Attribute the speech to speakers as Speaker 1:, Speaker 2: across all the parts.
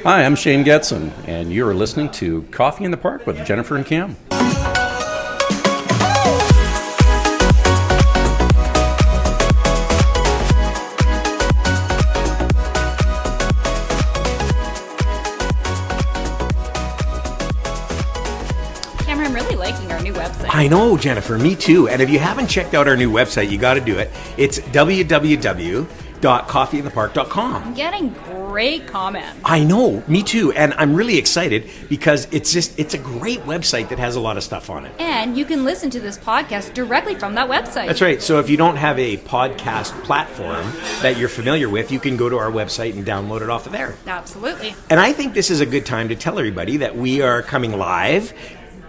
Speaker 1: Hi, I'm Shane Getson, and you're listening to Coffee in the Park with Jennifer and Cam.
Speaker 2: I'm really liking our new website.
Speaker 3: I know, Jennifer, me too. And if you haven't checked out our new website, you got to do it. It's www.coffeeinthepark.com.
Speaker 2: I'm getting great comments.
Speaker 3: I know, me too. And I'm really excited because it's a great website that has a lot of stuff on it.
Speaker 2: And you can listen to this podcast directly from that website.
Speaker 3: That's right. So if you don't have a podcast platform that you're familiar with, you can go to our website and download it off of there.
Speaker 2: Absolutely.
Speaker 3: And I think this is a good time to tell everybody that we are coming live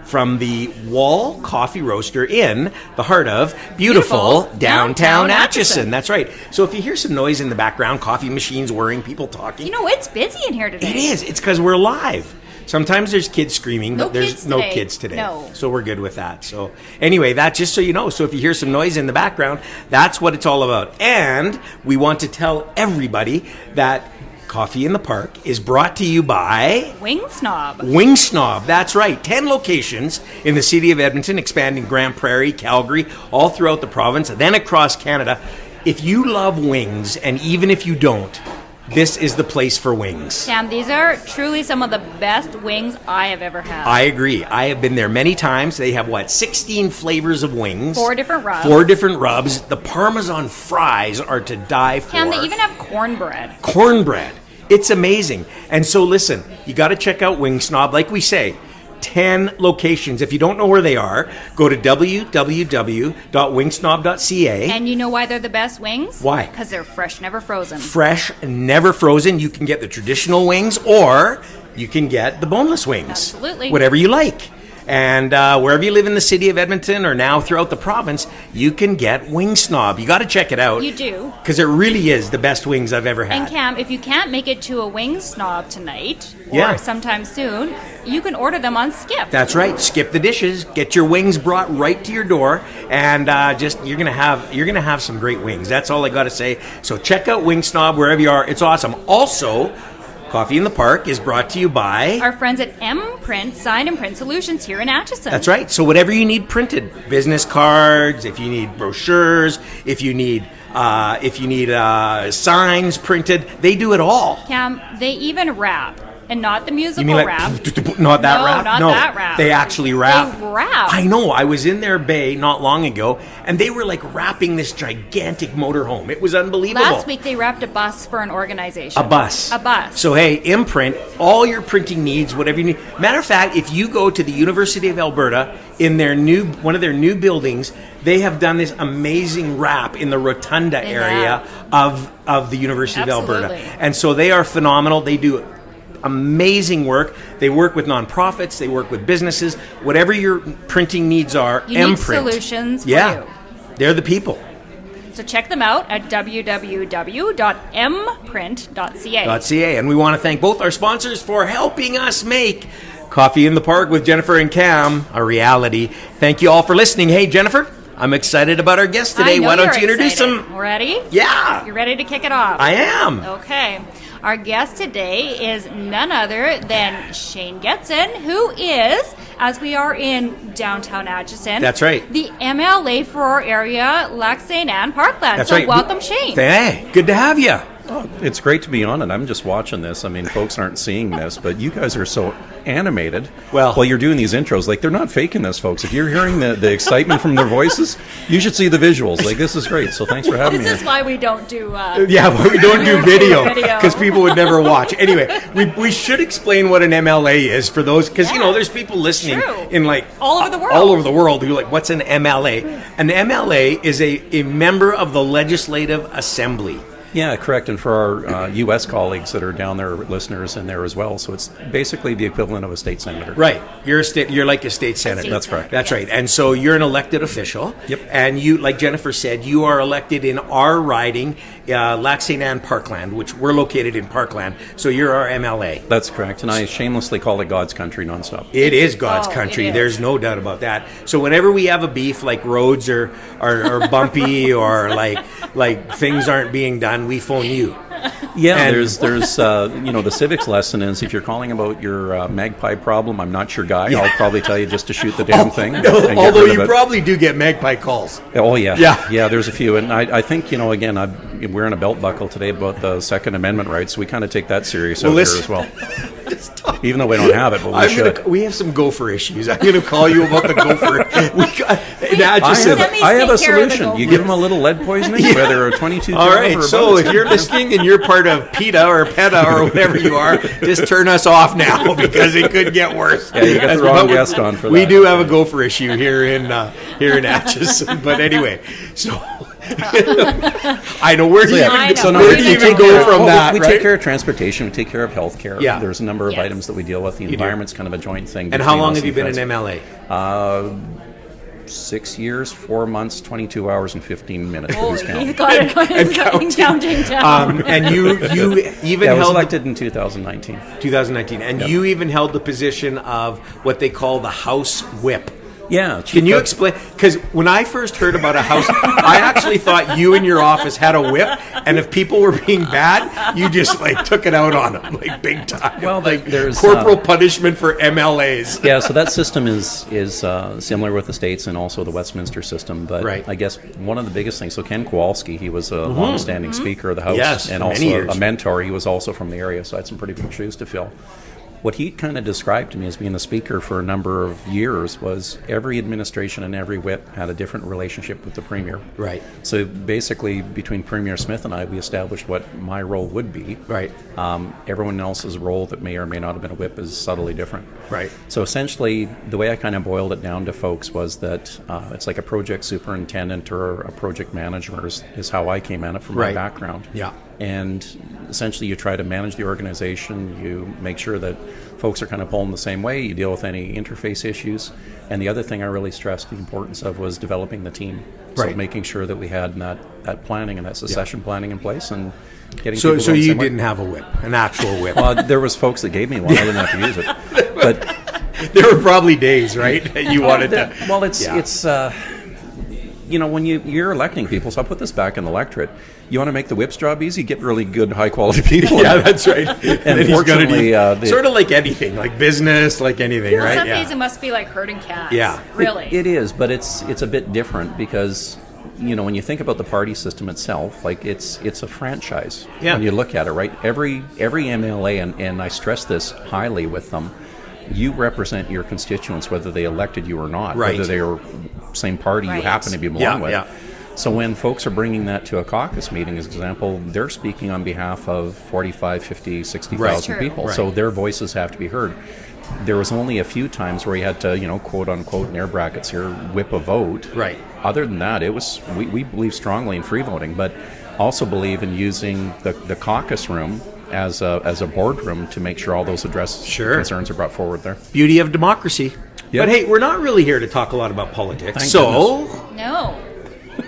Speaker 3: from the Wall Coffee Roaster in the heart of beautiful downtown Atchison. That's right. So if you hear some noise in the background, coffee machines whirring, people talking.
Speaker 2: You know, it's busy in here today.
Speaker 3: It is. It's because we're live. Sometimes there's kids screaming, but there's no
Speaker 2: kids
Speaker 3: kids today.
Speaker 2: No.
Speaker 3: So we're good with that. So anyway, that just so you know. So if you hear some noise in the background, that's what it's all about. And we want to tell everybody that Coffee in the Park is brought to you by
Speaker 2: Wing Snob.
Speaker 3: Wing Snob, that's right. 10 locations in the city of Edmonton, expanding Grand Prairie, Calgary, all throughout the province, then across Canada. If you love wings, and even if you don't, this is the place for wings.
Speaker 2: Sam, these are truly some of the best wings I have ever had.
Speaker 3: I agree. I have been there many times. They have, 16 flavors of wings.
Speaker 2: 4 different rubs.
Speaker 3: 4 different rubs. The Parmesan fries are to die for.
Speaker 2: Sam, they even have cornbread.
Speaker 3: Cornbread. It's amazing. And so listen, you got to check out Wing Snob. Like we say, 10 locations. If you don't know where they are, go to www.wingsnob.ca.
Speaker 2: And you know why they're the best wings?
Speaker 3: Why?
Speaker 2: Because they're fresh, never frozen.
Speaker 3: Fresh, never frozen. You can get the traditional wings or you can get the boneless wings.
Speaker 2: Absolutely.
Speaker 3: Whatever you like. And wherever you live in the city of Edmonton or now throughout the province, you can get Wing Snob. You got to check it out.
Speaker 2: You do.
Speaker 3: Because it really is the best wings I've ever had.
Speaker 2: And Cam, if you can't make it to a Wing Snob tonight or sometime soon, you can order them on Skip.
Speaker 3: That's right. Skip the dishes. Get your wings brought right to your door, and you're gonna have some great wings. That's all I got to say. So check out Wing Snob wherever you are. It's awesome. Also, Coffee in the Park is brought to you by
Speaker 2: our friends at M-Print Sign and Print Solutions here in Atchison.
Speaker 3: That's right. So whatever you need printed, business cards, if you need brochures, if you need signs printed, they do it all.
Speaker 2: Cam, they even wrap. And not the musical
Speaker 3: you mean like,
Speaker 2: rap.
Speaker 3: Not that rap?
Speaker 2: Not that rap.
Speaker 3: They actually rap.
Speaker 2: They rap.
Speaker 3: I know. I was in their bay not long ago, and they were like wrapping this gigantic motorhome. It was unbelievable.
Speaker 2: Last week, they wrapped a bus for an organization.
Speaker 3: A bus. So, hey, Imprint, all your printing needs, whatever you need. Matter of fact, if you go to the University of Alberta, in their one of their new buildings, they have done this amazing wrap in the rotunda area of the University of Alberta. And so they are phenomenal. They do amazing work. They work with nonprofits. They work with businesses. Whatever your printing needs are,
Speaker 2: Unique
Speaker 3: M-Print.
Speaker 2: solutions for you.
Speaker 3: They're the people.
Speaker 2: So check them out at www.mprint.ca.
Speaker 3: And we want to thank both our sponsors for helping us make Coffee in the Park with Jennifer and Cam a reality. Thank you all for listening. Hey, Jennifer, I'm excited about our guest today. Why don't you introduce them?
Speaker 2: Ready?
Speaker 3: Yeah.
Speaker 2: You ready to kick it off?
Speaker 3: I am.
Speaker 2: Okay. Our guest today is none other than Shane Getson, who is, as we are in downtown Atchison,
Speaker 3: that's right,
Speaker 2: the MLA for our area, Lac Ste and Anne-Parkland.
Speaker 3: That's
Speaker 2: so
Speaker 3: right.
Speaker 2: Welcome, Shane.
Speaker 3: Hey, good to have you.
Speaker 1: Oh, it's great to be on it. I'm just watching this. I mean, folks aren't seeing this, but you guys are so animated while you're doing these intros. Like, they're not faking this, folks. If you're hearing the excitement from their voices, you should see the visuals. Like, this is great. So thanks for having me.
Speaker 2: This is why we don't do...
Speaker 3: we don't do video, because people would never watch. Anyway, we should explain what an MLA is for those, because, there's people listening in,
Speaker 2: all over the world.
Speaker 3: All over the world who are like, what's an MLA? An MLA is a member of the Legislative Assembly.
Speaker 1: Yeah, correct. And for our U.S. colleagues that are down there, listeners in there as well. So it's basically the equivalent of a state senator.
Speaker 3: Right. You're like a state senator.
Speaker 1: That's correct.
Speaker 3: That's right. And so you're an elected official.
Speaker 1: Yep.
Speaker 3: And you, like Jennifer said, you are elected in our riding, Lac Ste and Parkland, which we're located in Parkland. So you're our MLA.
Speaker 1: That's correct. And I shamelessly call it God's country nonstop.
Speaker 3: It is God's country. There's no doubt about that. So whenever we have a beef, like roads are bumpy or like things aren't being done, we phone you.
Speaker 1: Yeah,
Speaker 3: And-
Speaker 1: there's the civics lesson is if you're calling about your magpie problem, I'm not your guy. I'll probably tell you just to shoot the damn thing. and get
Speaker 3: Although
Speaker 1: rid of
Speaker 3: you
Speaker 1: it.
Speaker 3: probably do get magpie calls.
Speaker 1: Oh yeah,
Speaker 3: Yeah.
Speaker 1: There's a few, and I think again, we're in a belt buckle today about the Second Amendment rights. We kind of take that serious out here as well. Even though we don't have it, but we should.
Speaker 3: We have some gopher issues. I'm going to call you about the gopher.
Speaker 1: I have a
Speaker 2: take care of the
Speaker 1: solution. You
Speaker 2: gophers.
Speaker 1: give them a little lead poisoning, whether a 22.
Speaker 3: All right,
Speaker 1: or
Speaker 3: so
Speaker 1: above,
Speaker 3: if you're listening and you're part of PETA or PETA or whatever you are, just turn us off now because it could get worse.
Speaker 1: Yeah, you got the wrong guest on for that.
Speaker 3: We do have a gopher issue here in Atchison, but anyway, so I know where do you
Speaker 2: I know.
Speaker 3: even, where do you even go from that?
Speaker 1: We
Speaker 3: right?
Speaker 1: take care of transportation. We take care of healthcare.
Speaker 3: Yeah.
Speaker 1: There's a number of
Speaker 2: Yes.
Speaker 1: items that we deal with. The
Speaker 3: do.
Speaker 1: environment's kind of a joint thing.
Speaker 3: And how
Speaker 1: between
Speaker 3: long
Speaker 1: us
Speaker 3: have you been
Speaker 1: and
Speaker 3: in
Speaker 1: Feds.
Speaker 3: MLA?
Speaker 1: 6 years, 4 months, 22 hours, and 15 minutes.
Speaker 2: Oh,
Speaker 1: Who's counting?
Speaker 2: he's got it counting down.
Speaker 3: And you even
Speaker 1: Yeah, I was
Speaker 3: held
Speaker 1: elected in 2019.
Speaker 3: 2019, and you even held the position of what they call the House Whip.
Speaker 1: Yeah.
Speaker 3: Can you explain? Because when I first heard about a house, I actually thought you and your office had a whip, and if people were being bad, you just took it out on them big time.
Speaker 1: Well, there's
Speaker 3: corporal punishment for MLAs.
Speaker 1: Yeah, so that system is similar with the states and also the Westminster system. But
Speaker 3: Right.
Speaker 1: I guess one of the biggest things. So Ken Kowalski, he was a long-standing Speaker of the House,
Speaker 3: Yes,
Speaker 1: and
Speaker 3: for
Speaker 1: also
Speaker 3: many years.
Speaker 1: a mentor. He was also from the area, so I had some pretty big shoes to fill. What he kind of described to me as being the Speaker for a number of years was every administration and every whip had a different relationship with the Premier.
Speaker 3: Right.
Speaker 1: So basically, between Premier Smith and I, we established what my role would be.
Speaker 3: Right.
Speaker 1: Everyone else's role that may or may not have been a whip is subtly different.
Speaker 3: Right.
Speaker 1: So essentially, the way I kind of boiled it down to folks was that it's like a project superintendent or a project manager is how I came at it from my
Speaker 3: Right.
Speaker 1: background.
Speaker 3: Yeah.
Speaker 1: And essentially, you try to manage the organization. You make sure that folks are kind of pulling the same way. You deal with any interface issues. And the other thing I really stressed the importance of was developing the team. So
Speaker 3: Right.
Speaker 1: making sure that we had that planning and that succession planning in place and getting
Speaker 3: So
Speaker 1: people going the
Speaker 3: you
Speaker 1: same way.
Speaker 3: didn't have a whip, an actual whip.
Speaker 1: There was folks that gave me one. I didn't have to use it. But
Speaker 3: There were probably days, right, that you wanted to.
Speaker 1: well, it's when you're electing people. So I'll put this back in the electorate. You want to make the whip's job easy, get really good, high quality people.
Speaker 3: Yeah, that's right.
Speaker 1: And fortunately,
Speaker 3: sort of like anything, like business, like anything,
Speaker 2: Well,
Speaker 3: right?
Speaker 2: some
Speaker 3: Yeah.
Speaker 2: days it must be like herding cats.
Speaker 3: Yeah.
Speaker 2: Really.
Speaker 1: It is, but it's a bit different because when you think about the party system itself, like it's a franchise.
Speaker 3: Yeah.
Speaker 1: When you look at it, right? Every MLA, and I stress this highly with them. You represent your constituents, whether they elected you or not,
Speaker 3: Right.
Speaker 1: whether they are same party you
Speaker 2: Right.
Speaker 1: happen to be belong
Speaker 3: Yeah,
Speaker 1: with.
Speaker 3: yeah.
Speaker 1: So when folks are bringing that to a caucus meeting, as an example, they're speaking on behalf of 45, 50, 60,000
Speaker 3: Right.
Speaker 2: True.
Speaker 1: people.
Speaker 3: Right.
Speaker 1: So their voices have to be heard. There was only a few times where you had to, quote unquote, in air brackets here, whip a vote.
Speaker 3: Right.
Speaker 1: Other than that, it was we believe strongly in free voting, but also believe in using the caucus room as a boardroom to make sure all those
Speaker 3: Sure.
Speaker 1: concerns are brought forward there.
Speaker 3: Beauty of democracy.
Speaker 1: Yep.
Speaker 3: But hey, we're not really here to talk a lot about politics.
Speaker 1: Thank
Speaker 3: so,
Speaker 2: No.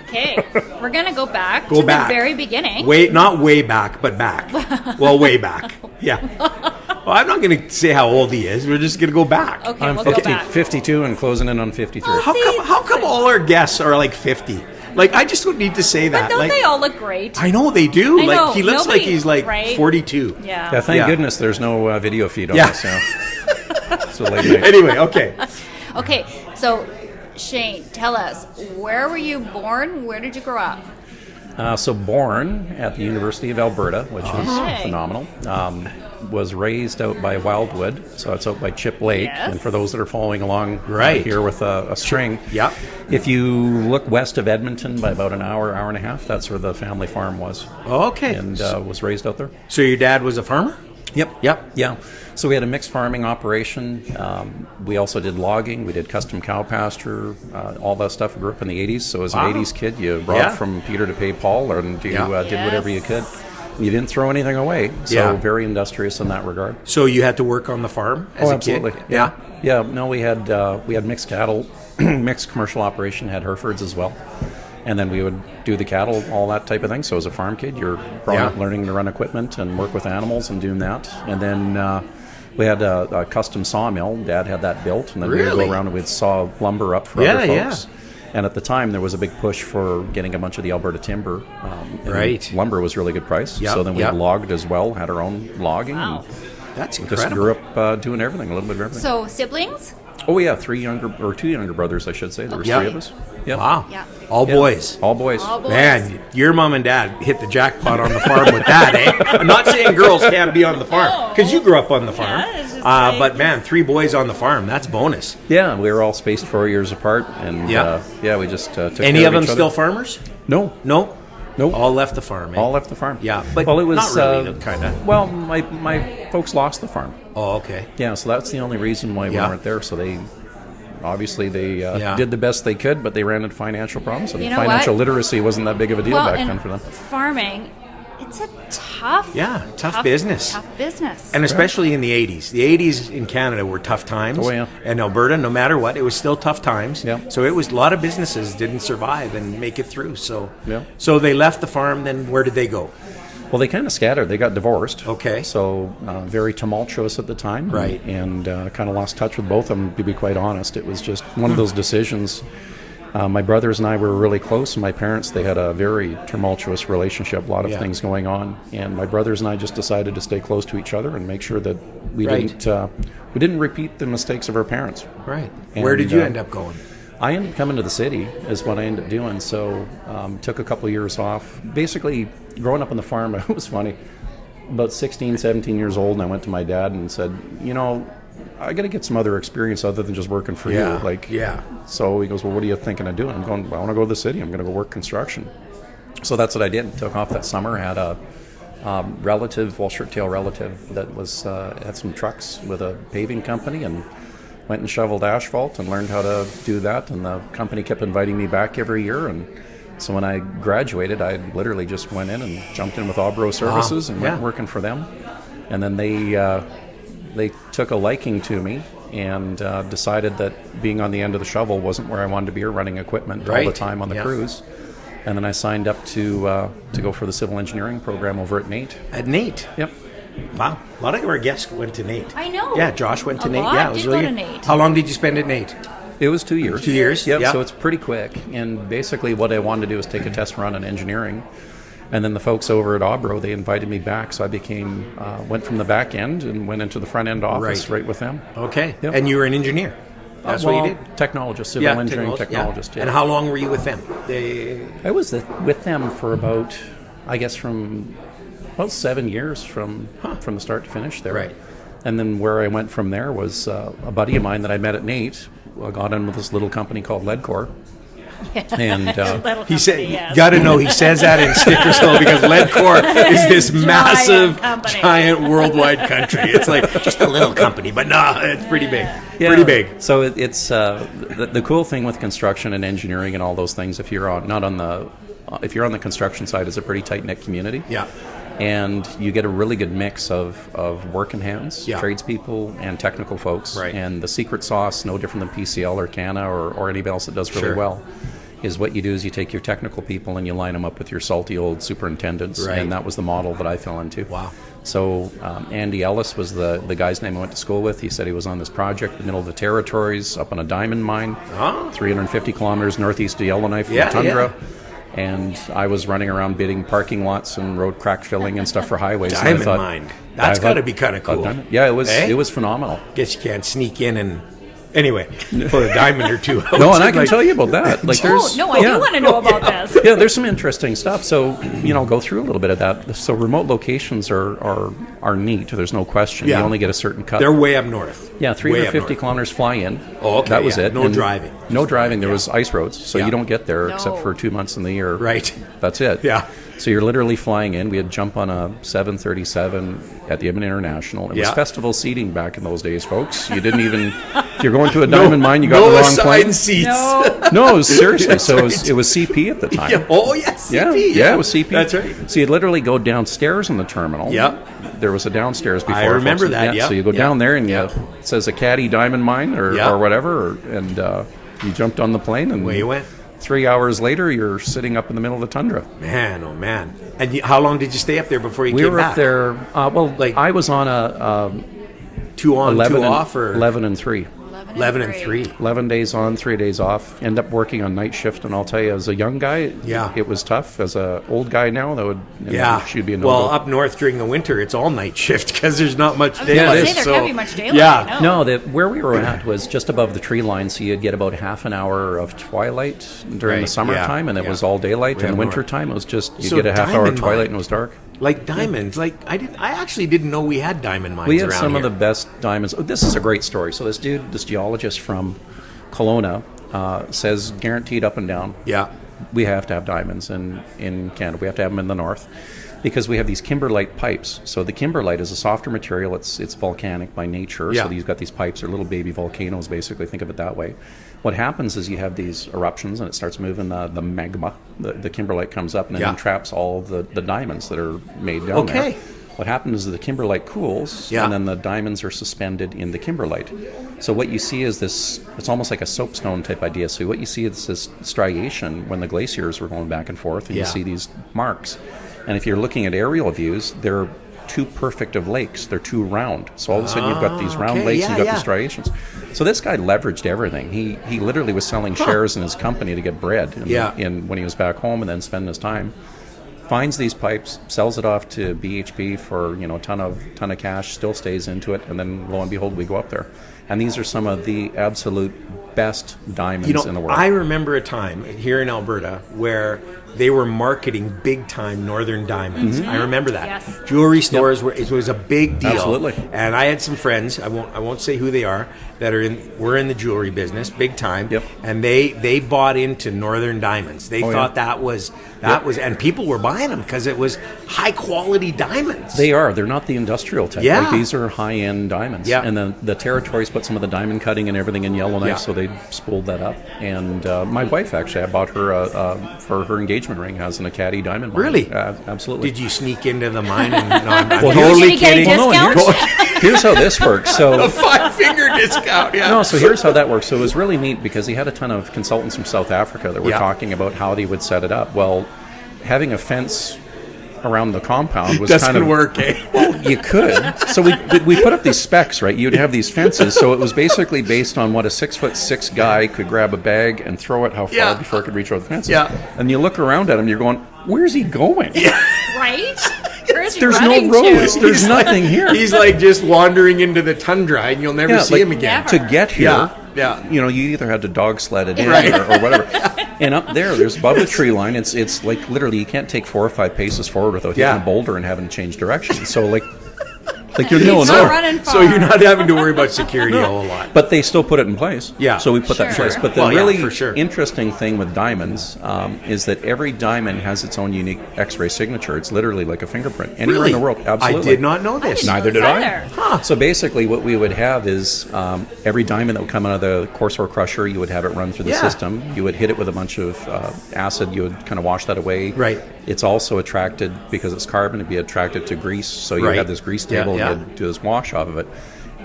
Speaker 2: Okay. We're going to go back
Speaker 3: Go
Speaker 2: to
Speaker 3: back.
Speaker 2: the very beginning.
Speaker 3: not way back, but back. Well, way back. Yeah. Well, I'm not going to say how old he is. We're just going to go back.
Speaker 2: Okay,
Speaker 1: I'm
Speaker 2: we'll go
Speaker 1: 50,
Speaker 2: back.
Speaker 1: 52 and closing in on 53.
Speaker 3: How come all our guests are like 50? Like, I just don't need to say that.
Speaker 2: But don't
Speaker 3: like,
Speaker 2: they all look great?
Speaker 3: I know they do.
Speaker 2: I
Speaker 3: like,
Speaker 2: know.
Speaker 3: he looks
Speaker 2: Nobody-
Speaker 3: like he's like
Speaker 2: right?
Speaker 3: 42.
Speaker 2: Yeah.
Speaker 1: Yeah, thank
Speaker 3: Yeah.
Speaker 1: goodness there's no video feed on
Speaker 3: Yeah.
Speaker 1: this now. So late night.
Speaker 3: Anyway, okay.
Speaker 2: Okay, so Shane, tell us, where were you born? Where did you grow up?
Speaker 1: So born at the University of Alberta, which
Speaker 2: Okay.
Speaker 1: is phenomenal. Was raised out by Wildwood, so it's out by Chip Lake.
Speaker 2: Yes.
Speaker 1: And for those that are following along
Speaker 3: Right.
Speaker 1: here with a string,
Speaker 3: Yeah.
Speaker 1: if you look west of Edmonton by about an hour and a half, that's where the family farm was.
Speaker 3: Okay.
Speaker 1: And was raised out there.
Speaker 3: So your dad was a farmer?
Speaker 1: Yep.
Speaker 3: Yep.
Speaker 1: Yeah. So we had a mixed farming operation. We also did logging. We did custom cow pasture, all that stuff. I grew up in the 80s. So as an
Speaker 3: Wow.
Speaker 1: 80s kid, you robbed
Speaker 3: Yeah.
Speaker 1: from Peter to pay Paul, and you
Speaker 3: Yeah.
Speaker 1: did whatever you
Speaker 2: Yes.
Speaker 1: could. You didn't throw anything away. So
Speaker 3: Yeah.
Speaker 1: very industrious in that regard.
Speaker 3: So you had to work on the farm as a
Speaker 1: absolutely.
Speaker 3: kid?
Speaker 1: Yeah. Yeah. No, we had mixed cattle, mixed commercial operation, had Herefords as well. And then we would do the cattle, all that type of thing. So as a farm kid, you're growing
Speaker 3: Yeah.
Speaker 1: up learning to run equipment and work with animals and doing that. And then we had a custom sawmill. Dad had that built. And then we
Speaker 3: Really?
Speaker 1: would go around and we'd saw lumber up for
Speaker 3: Yeah,
Speaker 1: other folks. And at the time, there was a big push for getting a bunch of the Alberta timber.
Speaker 3: Right.
Speaker 1: Lumber was really good price.
Speaker 3: Yep,
Speaker 1: So then we
Speaker 3: yep.
Speaker 1: logged as well, had our own logging.
Speaker 2: Wow.
Speaker 3: That's
Speaker 1: And
Speaker 3: incredible.
Speaker 1: just grew up doing everything, a little bit of everything.
Speaker 2: So siblings?
Speaker 1: Oh, yeah, two younger brothers, I should say. There was
Speaker 3: Yeah.
Speaker 1: three of us. Yeah.
Speaker 3: Wow.
Speaker 2: Yeah.
Speaker 3: All
Speaker 1: Yeah.
Speaker 3: boys.
Speaker 1: All boys.
Speaker 2: All boys.
Speaker 3: Man, your mom and dad hit the jackpot on the farm with that, eh? I'm not saying girls can't be on the farm, because you grew up on the farm.
Speaker 2: Yeah, it's just like-
Speaker 3: But man, 3 boys on the farm, that's bonus.
Speaker 1: Yeah, we were all spaced 4 years apart. And
Speaker 3: Yeah.
Speaker 1: we just took
Speaker 3: Any
Speaker 1: care
Speaker 3: of them
Speaker 1: each other.
Speaker 3: still farmers?
Speaker 1: No.
Speaker 3: No?
Speaker 1: Nope.
Speaker 3: All left the farm, eh?
Speaker 1: All left the farm.
Speaker 3: Yeah, but
Speaker 1: well, it was
Speaker 3: not really, kind of.
Speaker 1: Well, my folks lost the farm.
Speaker 3: Oh, okay.
Speaker 1: Yeah, so that's the only reason why we
Speaker 3: Yeah.
Speaker 1: weren't there. So they
Speaker 3: Yeah.
Speaker 1: did the best they could, but they ran into financial problems, and
Speaker 2: You know
Speaker 1: financial
Speaker 2: what?
Speaker 1: literacy wasn't that big of a deal
Speaker 2: Well,
Speaker 1: back
Speaker 2: and
Speaker 1: then for them.
Speaker 2: farming, it's a tough,
Speaker 3: Tough business.
Speaker 2: Tough business.
Speaker 3: And especially in the 80s. The 80s in Canada were tough times.
Speaker 1: Oh, yeah.
Speaker 3: And Alberta, no matter what, it was still tough times.
Speaker 1: Yeah.
Speaker 3: So it was a lot of businesses didn't survive and make it through. So
Speaker 1: Yeah.
Speaker 3: so they left the farm, then where did they go?
Speaker 1: Well, they kind of scattered. They got divorced.
Speaker 3: Okay.
Speaker 1: So very tumultuous at the time.
Speaker 3: Right.
Speaker 1: And kind of lost touch with both of them, to be quite honest. It was just one of those decisions. My brothers and I were really close, and my parents, they had a very tumultuous relationship, a lot of
Speaker 3: Yeah.
Speaker 1: things going on. And my brothers and I just decided to stay close to each other and make sure that we
Speaker 3: Right.
Speaker 1: didn't repeat the mistakes of our parents.
Speaker 3: Right.
Speaker 1: And,
Speaker 3: Where did you end up going?
Speaker 1: I ended up coming to the city is what I ended up doing. So took a couple of years off. Basically, growing up on the farm, it was funny. About 16, 17 years old, and I went to my dad and said, I got to get some other experience other than just working for you. So he goes, well, what are you thinking of doing? I'm going, I want to go to the city. I'm going to go work construction. So that's what I did. Took off that summer. Had a relative, shirt-tail relative that was had some trucks with a paving company, and went and shoveled asphalt and learned how to do that. And the company kept inviting me back every year. And so when I graduated, I literally just went in and jumped in with Obro Services and went working for them. And then they took a liking to me and decided that being on the end of the shovel wasn't where I wanted to be, or running equipment all the time on the crews. And then I signed up to go for the civil engineering program over at NAIT.
Speaker 3: At NAIT?
Speaker 1: Yep.
Speaker 3: Wow. A lot of our guests went to NAIT.
Speaker 2: I know.
Speaker 3: Yeah, Josh went to
Speaker 2: A
Speaker 3: NAIT.
Speaker 2: lot
Speaker 3: Yeah, it was
Speaker 2: did
Speaker 3: really
Speaker 2: go to
Speaker 3: good.
Speaker 2: NAIT.
Speaker 3: How long did you spend at NAIT?
Speaker 1: It was 2 years.
Speaker 3: 2 years?
Speaker 1: Yep.
Speaker 3: Yeah.
Speaker 1: So it's pretty quick. And basically what I wanted to do was take a test run on engineering. And then the folks over at Obro, they invited me back. So I went from the back end and went into the front end office right with them.
Speaker 3: Okay.
Speaker 1: Yep.
Speaker 3: And you were an engineer? That's what you did?
Speaker 1: Technologist, civil engineering technologist.
Speaker 3: And how long were you with them?
Speaker 1: I was with them for about, I guess, from about 7 years from the start to finish there.
Speaker 3: Right.
Speaker 1: And then where I went from there was a buddy of mine that I met at NAIT. I got in with this little company called Leadcore. And
Speaker 3: he said, got to know, he says that in stickers though, because Leadcore is this massive, giant worldwide country. It's like just a little company, but no, it's pretty big.
Speaker 1: Yeah.
Speaker 3: Pretty big.
Speaker 1: So it's the cool thing with construction and engineering and all those things. If you're on the construction side, it's a pretty tight knit community.
Speaker 3: Yeah.
Speaker 1: And you get a really good mix of working hands,
Speaker 3: Yeah.
Speaker 1: tradespeople, and technical folks.
Speaker 3: Right.
Speaker 1: And the secret sauce, no different than PCL or CANA or anybody else that does really well, is what you do is you take your technical people and you line them up with your salty old superintendents.
Speaker 3: Right.
Speaker 1: And that was the model that I fell into.
Speaker 3: Wow.
Speaker 1: So Andy Ellis was the guy's name I went to school with. He said he was on this project in the middle of the territories up on a diamond mine, 350 kilometers northeast of Yellowknife from the tundra.
Speaker 3: Yeah.
Speaker 1: And I was running around bidding parking lots and road crack filling and stuff for highways.
Speaker 3: Diamond mine. That's got to be kind of cool.
Speaker 1: Yeah, it was phenomenal.
Speaker 3: Guess you can't sneak in and anyway put a diamond or two out.
Speaker 1: No, and I can tell you about that. Like,
Speaker 2: I do want to know about this.
Speaker 1: Yeah, there's some interesting stuff. So, go through a little bit of that. So remote locations are neat. There's no question.
Speaker 3: Yeah.
Speaker 1: You only get a certain cut.
Speaker 3: They're way up north.
Speaker 1: Yeah, 350 kilometers fly in.
Speaker 3: Oh, okay.
Speaker 1: That was it.
Speaker 3: No driving.
Speaker 1: No driving. There was ice roads, so you don't get there except for 2 months in the year.
Speaker 3: Right.
Speaker 1: That's it.
Speaker 3: Yeah.
Speaker 1: So you're literally flying in. We had jump on a 737 at the Edmonton International. It was festival seating back in those days, folks. You didn't even... If you're going to a diamond mine, you got the wrong plane.
Speaker 3: Seats.
Speaker 1: No, it was seriously. So it was CP at the time.
Speaker 3: Yeah. Oh, yes, CP.
Speaker 1: Yeah, it was CP.
Speaker 3: That's right.
Speaker 1: So you'd literally go downstairs in the terminal.
Speaker 3: Yeah.
Speaker 1: There was a downstairs before.
Speaker 3: I remember that,
Speaker 1: So you go down there and it says a Caddy diamond mine or whatever, and you jumped on the plane and
Speaker 3: away you went.
Speaker 1: 3 hours later, you're sitting up in the middle of the tundra.
Speaker 3: Man, oh man! And how long did you stay up there before you
Speaker 1: we
Speaker 3: came
Speaker 1: were
Speaker 3: back?
Speaker 1: up there. I was on a
Speaker 3: 2 on,
Speaker 1: 11
Speaker 3: 2 off, or
Speaker 1: 11 and 3.
Speaker 3: 11 and 3.
Speaker 1: 11 days on, 3 days off. End up working on night shift, and I'll tell you, as a young guy, it was tough. As a old guy now, that would should be a no-go.
Speaker 3: Well, up north during the winter, it's all night shift because there's not much daylight.
Speaker 2: I was going to say there can't be much daylight.
Speaker 3: Yeah.
Speaker 1: No, where we were at was just above the tree line, so you'd get about half an hour of twilight during the summertime, and it was all daylight. In the wintertime, it was just, you'd get a half hour of twilight and it was dark.
Speaker 3: Like diamonds. I actually didn't know we had diamond mines around here.
Speaker 1: We have some of the best diamonds. Oh, this is a great story. So this geologist from Kelowna says, guaranteed up and down, we have to have diamonds in Canada. We have to have them in the north because we have these kimberlite pipes. So the kimberlite is a softer material. It's volcanic by nature. So you've got these pipes. They're little baby volcanoes, basically. Think of it that way. What happens is you have these eruptions and it starts moving the magma. The kimberlite comes up and then traps all the diamonds that are made down there. What happens is the kimberlite cools and then the diamonds are suspended in the kimberlite. So what you see is this, it's almost like a soapstone type idea. So what you see is this striation when the glaciers were going back and forth, and you see these marks. And if you're looking at aerial views, they're too perfect of lakes. They're too round. So all of a sudden you've got these round lakes and you've got the striations. So this guy leveraged everything. He literally was selling shares in his company to get bread in when he was back home, and then spending his time. Finds these pipes, sells it off to BHP for a ton of cash, still stays into it, and then lo and behold, we go up there. And these are some of the absolute best diamonds in the world.
Speaker 3: I remember a time here in Alberta where they were marketing big time northern diamonds. I remember that.
Speaker 2: Yes.
Speaker 3: Jewelry stores it was a big deal.
Speaker 1: Absolutely.
Speaker 3: And I had some friends, I won't say who they are, that were in the jewelry business big time.
Speaker 1: Yep.
Speaker 3: And they bought into northern diamonds. They thought that was and people were buying them because it was high quality diamonds.
Speaker 1: They're not the industrial type.
Speaker 3: Yeah.
Speaker 1: Like, these are high end diamonds.
Speaker 3: Yeah.
Speaker 1: And then the territories put some of the diamond cutting and everything in Yellowknife, so they spooled that up. And my wife, actually, I bought her for her engagement ring, has an Acadie diamond mine.
Speaker 3: Really?
Speaker 1: Absolutely.
Speaker 3: Did you sneak into the mine? And, no, I'm
Speaker 2: totally kidding.
Speaker 1: Here's how this works. So
Speaker 3: a 5-finger discount. Yeah.
Speaker 1: No, so here's how that works. So it was really neat because he had a ton of consultants from South Africa that were talking about how they would set it up. Well, having a fence around the compound was
Speaker 3: doesn't
Speaker 1: kind of
Speaker 3: work, eh?
Speaker 1: Well, you could. So we put up these specs, right? You'd have these fences. So it was basically based on what a 6'6" guy could grab a bag and throw it how far before it could reach over the fences.
Speaker 3: Yeah.
Speaker 1: And you look around at him, you're going, where's he going?
Speaker 2: Right?
Speaker 1: There's no roads. There's nothing here.
Speaker 3: He's like just wandering into the tundra, and you'll never see him again.
Speaker 2: Never.
Speaker 1: To get here, you either had to dog sled it in or whatever. And up there's above the tree line, it's like literally you can't take 4 or 5 paces forward without hitting a boulder and having to change direction. So like you're
Speaker 2: not running far.
Speaker 3: So you're not having to worry about security a whole lot.
Speaker 1: But they still put it in place.
Speaker 3: Yeah.
Speaker 1: So we put that in place. But the
Speaker 3: really
Speaker 1: interesting thing with diamonds is that every diamond has its own unique X-ray signature. It's literally like a fingerprint. Anywhere in the world. Absolutely.
Speaker 3: I did not know this.
Speaker 1: Neither did I. So basically what we would have is every diamond that would come out of the coarse ore crusher, you would have it run through the system. You would hit it with a bunch of acid. You would kind of wash that away.
Speaker 3: Right.
Speaker 1: It's also attracted, because it's carbon, it'd be attracted to grease. So you have this grease table and you do this wash off of it.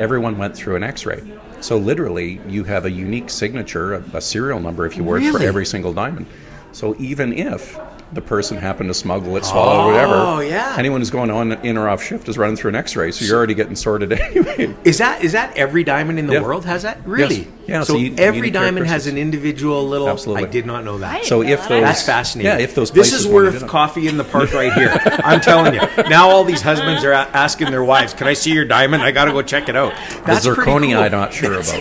Speaker 1: Everyone went through an X-ray. So literally, you have a unique signature, a serial number, if you would, for every single diamond. So even if the person happened to smuggle it, swallow it, whatever, anyone who's going on in or off shift is running through an X-ray, so you're already getting sorted anyway.
Speaker 3: Is that every diamond in the world has that? Really?
Speaker 1: Yes. Yeah.
Speaker 3: So every diamond has an individual little.
Speaker 1: Absolutely.
Speaker 3: I did not know that.
Speaker 1: So if those,
Speaker 3: that's fascinating.
Speaker 1: Yeah, if those
Speaker 3: this is worth coffee in the park right here. I'm telling you. Now all these husbands are asking their wives, "Can I see your diamond? I got to go check it out." That's
Speaker 1: the zirconia,
Speaker 3: cool.
Speaker 1: I'm not sure about.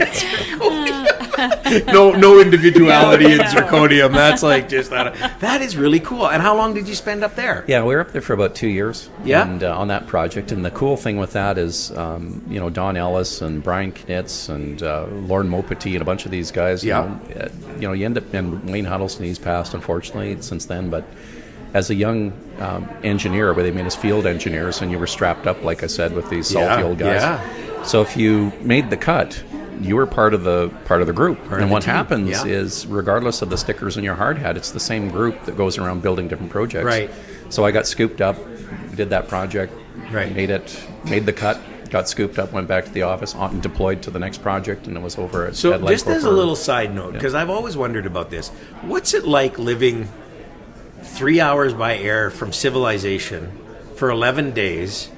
Speaker 3: No individuality in zirconium. That's like just that is really cool. And how long did you spend up there?
Speaker 1: Yeah, we were up there for about 2 years.
Speaker 3: Yeah.
Speaker 1: And on that project, and the cool thing with that is, Don Ellis and Brian Knitz and Lauren Maupetit and a bunch of these guys. You end up, and Wayne Huddleston, he's passed unfortunately since then, but as a young engineer, where they made us field engineers, and you were strapped up, like I said, with these salty old guys. Yeah. So if you made the cut, you were part of the group. And what happens is, regardless of the stickers in your hard hat, it's the same group that goes around building different projects.
Speaker 3: Right.
Speaker 1: So I got scooped up, did that project,
Speaker 3: right.
Speaker 1: made the cut, got scooped up, went back to the office, and deployed to the next project, and it was over at
Speaker 3: So
Speaker 1: at
Speaker 3: just as a little side note, because I've always wondered about this, what's it like living 3 hours by air from civilization for 11 days?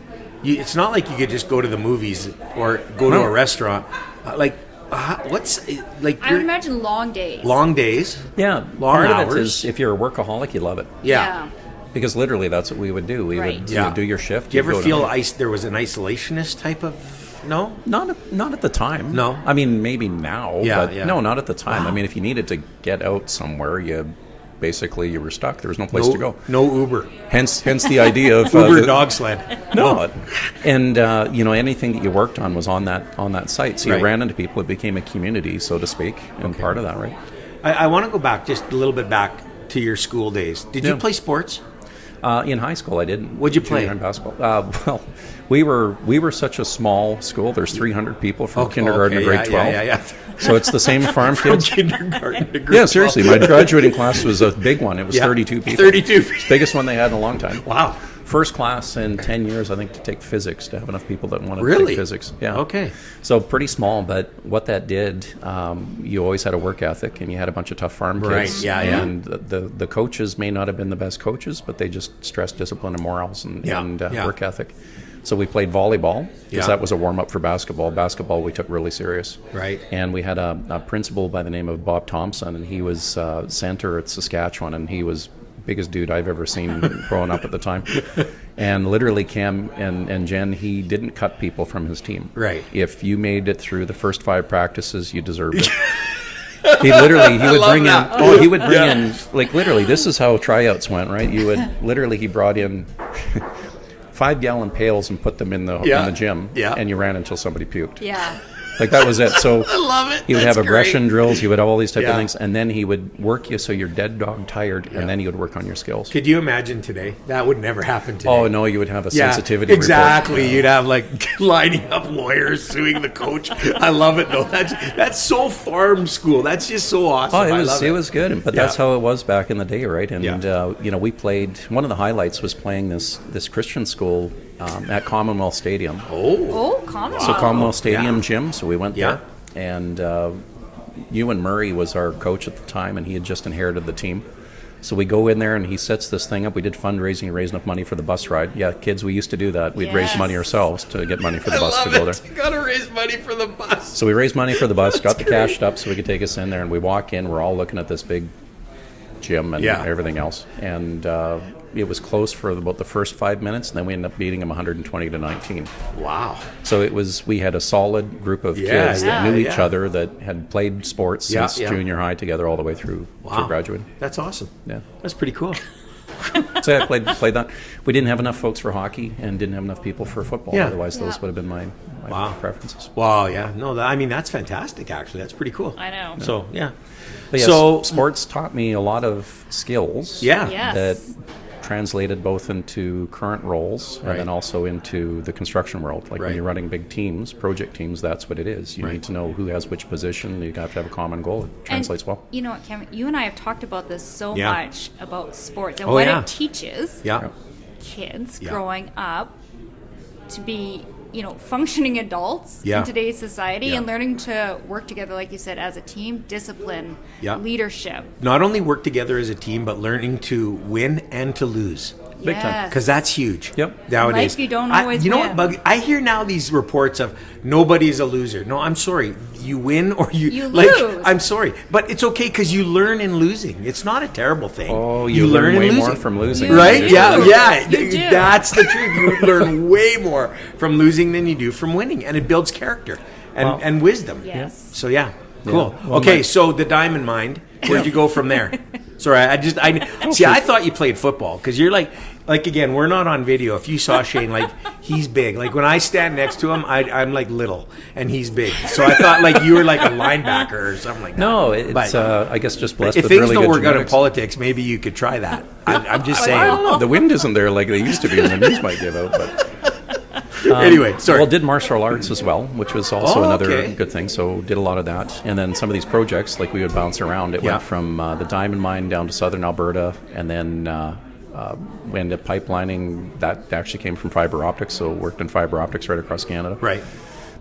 Speaker 3: It's not like you could just go to the movies or go to a restaurant. What's like?
Speaker 2: I would imagine long days.
Speaker 3: Long days.
Speaker 1: Yeah,
Speaker 3: Long
Speaker 1: part
Speaker 3: hours.
Speaker 1: of it is if you're a workaholic, you love it.
Speaker 3: Yeah.
Speaker 1: Because literally, that's what we would do. We
Speaker 2: Right.
Speaker 1: would
Speaker 3: Yeah.
Speaker 1: do your shift.
Speaker 3: Do you ever
Speaker 1: you'd go
Speaker 3: feel
Speaker 1: to-
Speaker 3: there was an isolationist type of? No.
Speaker 1: Not at the time.
Speaker 3: No.
Speaker 1: I mean, maybe now.
Speaker 3: Yeah,
Speaker 1: but
Speaker 3: yeah.
Speaker 1: no, not at the time.
Speaker 3: Wow.
Speaker 1: I mean, if you needed to get out somewhere, you were stuck. There was no place to go.
Speaker 3: No Uber.
Speaker 1: Hence the idea of
Speaker 3: Uber dog sled.
Speaker 1: No, and anything that you worked on was on that site. So you
Speaker 3: Right.
Speaker 1: ran into people. It became a community, so to speak, and part of that, right?
Speaker 3: I want to go back just a little bit back to your school days. Did you
Speaker 1: Yeah.
Speaker 3: play sports?
Speaker 1: In high school, I didn't.
Speaker 3: What'd you play?
Speaker 1: Junior and basketball. Well, we were such a small school. There's 300 people from kindergarten to grade 12.
Speaker 3: Yeah.
Speaker 1: So it's the same farm kids.
Speaker 3: Kindergarten to grade
Speaker 1: Yeah, seriously. My graduating class was a big one. It was 32 people.
Speaker 3: 32.
Speaker 1: Biggest one they had in a long time.
Speaker 3: Wow.
Speaker 1: First class in 10 years, I think, to take physics, to have enough people that wanted to
Speaker 3: Really?
Speaker 1: take physics. Yeah.
Speaker 3: Okay.
Speaker 1: So pretty small, but what that did, you always had a work ethic, and you had a bunch of tough farm kids.
Speaker 3: Right, yeah, yeah.
Speaker 1: And the coaches may not have been the best coaches, but they just stressed discipline and morals and
Speaker 3: Yeah.
Speaker 1: work ethic. So we played volleyball, because
Speaker 3: Yeah.
Speaker 1: that was a warm-up for basketball. Basketball we took really serious.
Speaker 3: Right.
Speaker 1: And we had a principal by the name of Bob Thompson, and he was center at Saskatchewan, and he was biggest dude I've ever seen growing up at the time. And literally Cam and Jen, he didn't cut people from his team.
Speaker 3: Right.
Speaker 1: If you made it through the first 5 practices, you deserved it. He would bring in like literally this is how tryouts went, right? He brought in 5-gallon pails and put them in the gym, and you ran until somebody puked.
Speaker 2: Yeah.
Speaker 1: Like that was it. So
Speaker 3: I love it.
Speaker 1: he would
Speaker 3: That's
Speaker 1: have aggression
Speaker 3: great.
Speaker 1: drills. He would have all these type
Speaker 3: Yeah.
Speaker 1: of things, and then he would work you so you're dead dog tired, and then he would work on your skills.
Speaker 3: Could you imagine today? That would never happen today.
Speaker 1: Oh no, you would have a
Speaker 3: Yeah,
Speaker 1: sensitivity
Speaker 3: exactly.
Speaker 1: report.
Speaker 3: You'd have like lining up lawyers suing the coach. I love it though. That's so farm school. That's just so awesome.
Speaker 1: Oh,
Speaker 3: I love
Speaker 1: it was good, but
Speaker 3: Yeah.
Speaker 1: that's how it was back in the day, right? And
Speaker 3: Yeah.
Speaker 1: we played. One of the highlights was playing this Christian school at Commonwealth Stadium.
Speaker 2: Oh, common.
Speaker 1: So Commonwealth Stadium
Speaker 3: Yeah.
Speaker 1: gym. So we went
Speaker 3: Yeah.
Speaker 1: there, and Ewan Murray was our coach at the time, and he had just inherited the team. So we go in there, and he sets this thing up. We did fundraising, raise enough money for the bus ride. Yeah, kids, we used to do that. We'd raise
Speaker 2: Yes.
Speaker 1: money ourselves to get money for the
Speaker 3: I
Speaker 1: bus
Speaker 3: love
Speaker 1: to go
Speaker 3: it.
Speaker 1: there.
Speaker 3: You gotta raise money for the bus.
Speaker 1: So we raised money for the bus, got the
Speaker 3: great.
Speaker 1: cashed up so we could take us in there, and we walk in. We're all looking at this big gym and
Speaker 3: Yeah.
Speaker 1: everything else, and it was close for about the first 5 minutes, and then we ended up beating them 120-19.
Speaker 3: Wow.
Speaker 1: So we had a solid group of
Speaker 3: Yeah,
Speaker 1: kids that
Speaker 3: yeah,
Speaker 1: knew
Speaker 3: yeah.
Speaker 1: each other, that had played sports
Speaker 3: Yeah,
Speaker 1: since
Speaker 3: yeah.
Speaker 1: junior high together all the way through to graduating.
Speaker 3: That's awesome.
Speaker 1: Yeah.
Speaker 3: That's pretty cool.
Speaker 1: So I played that. We didn't have enough folks for hockey and didn't have enough people for football.
Speaker 3: Yeah.
Speaker 1: Otherwise, those
Speaker 2: Yeah.
Speaker 1: would have been my
Speaker 3: Wow.
Speaker 1: preferences.
Speaker 3: Wow. Yeah. No. That's fantastic. Actually, that's pretty cool.
Speaker 2: I know.
Speaker 3: So yeah.
Speaker 1: But yes,
Speaker 3: So
Speaker 1: sports taught me a lot of skills.
Speaker 3: Yeah.
Speaker 2: Yes.
Speaker 1: That translated both into current roles
Speaker 3: Right.
Speaker 1: and then also into the construction world. Like
Speaker 3: Right.
Speaker 1: when you're running big teams, project teams, that's what it is. You
Speaker 3: Right.
Speaker 1: need to know who has which position. You have to have a common goal. It translates well.
Speaker 2: You know what, Cameron? You and I have talked about this so
Speaker 3: Yeah.
Speaker 2: much about sports and
Speaker 3: Oh,
Speaker 2: what
Speaker 3: yeah.
Speaker 2: it teaches
Speaker 3: Yeah.
Speaker 2: kids
Speaker 3: Yeah.
Speaker 2: growing up to be, functioning adults
Speaker 3: Yeah.
Speaker 2: in today's society
Speaker 3: Yeah.
Speaker 2: and learning to work together, like you said, as a team, discipline,
Speaker 3: Yeah.
Speaker 2: leadership.
Speaker 3: Not only work together as a team, but learning to win and to lose.
Speaker 1: Big time.
Speaker 2: Yes.
Speaker 3: Because that's huge.
Speaker 1: Yep.
Speaker 3: Nowadays,
Speaker 2: Life, you don't always
Speaker 3: You know
Speaker 2: win.
Speaker 3: what, Bug? I hear now these reports of nobody's a loser. No, I'm sorry. You win or you
Speaker 2: lose.
Speaker 3: I'm sorry, but it's okay because you learn in losing. It's not a terrible thing.
Speaker 1: Oh, you learn way more from losing.
Speaker 2: You
Speaker 3: Right?
Speaker 2: do.
Speaker 3: Yeah, yeah.
Speaker 2: You do.
Speaker 3: That's the truth. You learn way more from losing than you do from winning, and it builds character and wisdom.
Speaker 2: Yes.
Speaker 3: So yeah, cool.
Speaker 1: Well,
Speaker 3: Okay, so the diamond mine. Where'd you go from there? Sorry, I thought you played football because you're like again, we're not on video. If you saw Shane, he's big. Like when I stand next to him, I'm like little and he's big. So I thought like you were like a linebacker or something like that.
Speaker 1: No, it's
Speaker 3: But
Speaker 1: I guess just blessed
Speaker 3: if
Speaker 1: with
Speaker 3: things
Speaker 1: really
Speaker 3: don't
Speaker 1: good
Speaker 3: work out in
Speaker 1: genetics.
Speaker 3: politics, maybe you could try that. I'm just
Speaker 1: I
Speaker 3: saying.
Speaker 1: don't know. The wind isn't there like they used to be, and the news might give out. But
Speaker 3: Anyway, sorry.
Speaker 1: Well, did martial arts as well, which was also
Speaker 3: Oh,
Speaker 1: another
Speaker 3: okay.
Speaker 1: good thing. So did a lot of that, and then some of these projects, like we would bounce around. It
Speaker 3: Yeah.
Speaker 1: went from the diamond mine down to southern Alberta, and then we ended up pipelining. That actually came from fiber optics, so worked in fiber optics right across Canada.
Speaker 3: Right.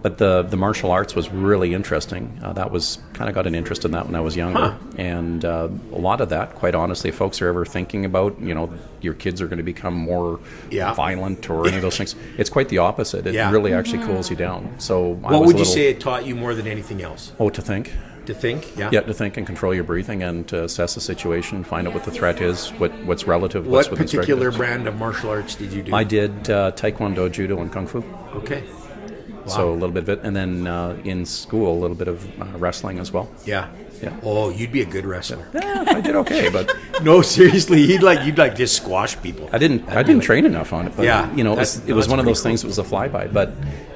Speaker 1: But the martial arts was really interesting. That was kind of got an interest in that when I was younger. And a lot of that, quite honestly, if folks are ever thinking about, your kids are going to become more violent or any of those things, it's quite the opposite. It really actually cools you down. So
Speaker 3: what would you say it taught you more than anything else?
Speaker 1: Oh, to think.
Speaker 3: To think,
Speaker 1: yeah, to think and control your breathing and to assess the situation, find out what the threat is, what's relative, what's
Speaker 3: What
Speaker 1: within
Speaker 3: particular brand of martial arts did you do?
Speaker 1: I did Taekwondo, Judo, and Kung Fu.
Speaker 3: Okay. Wow.
Speaker 1: So a little bit of it, and then in school a little bit of wrestling as well.
Speaker 3: Yeah.
Speaker 1: Yeah.
Speaker 3: Oh, you'd be a good wrestler.
Speaker 1: Yeah, I did okay, but
Speaker 3: no, seriously, you'd like just squash people.
Speaker 1: I didn't train enough on it, but it was one of those things. It was a flyby, but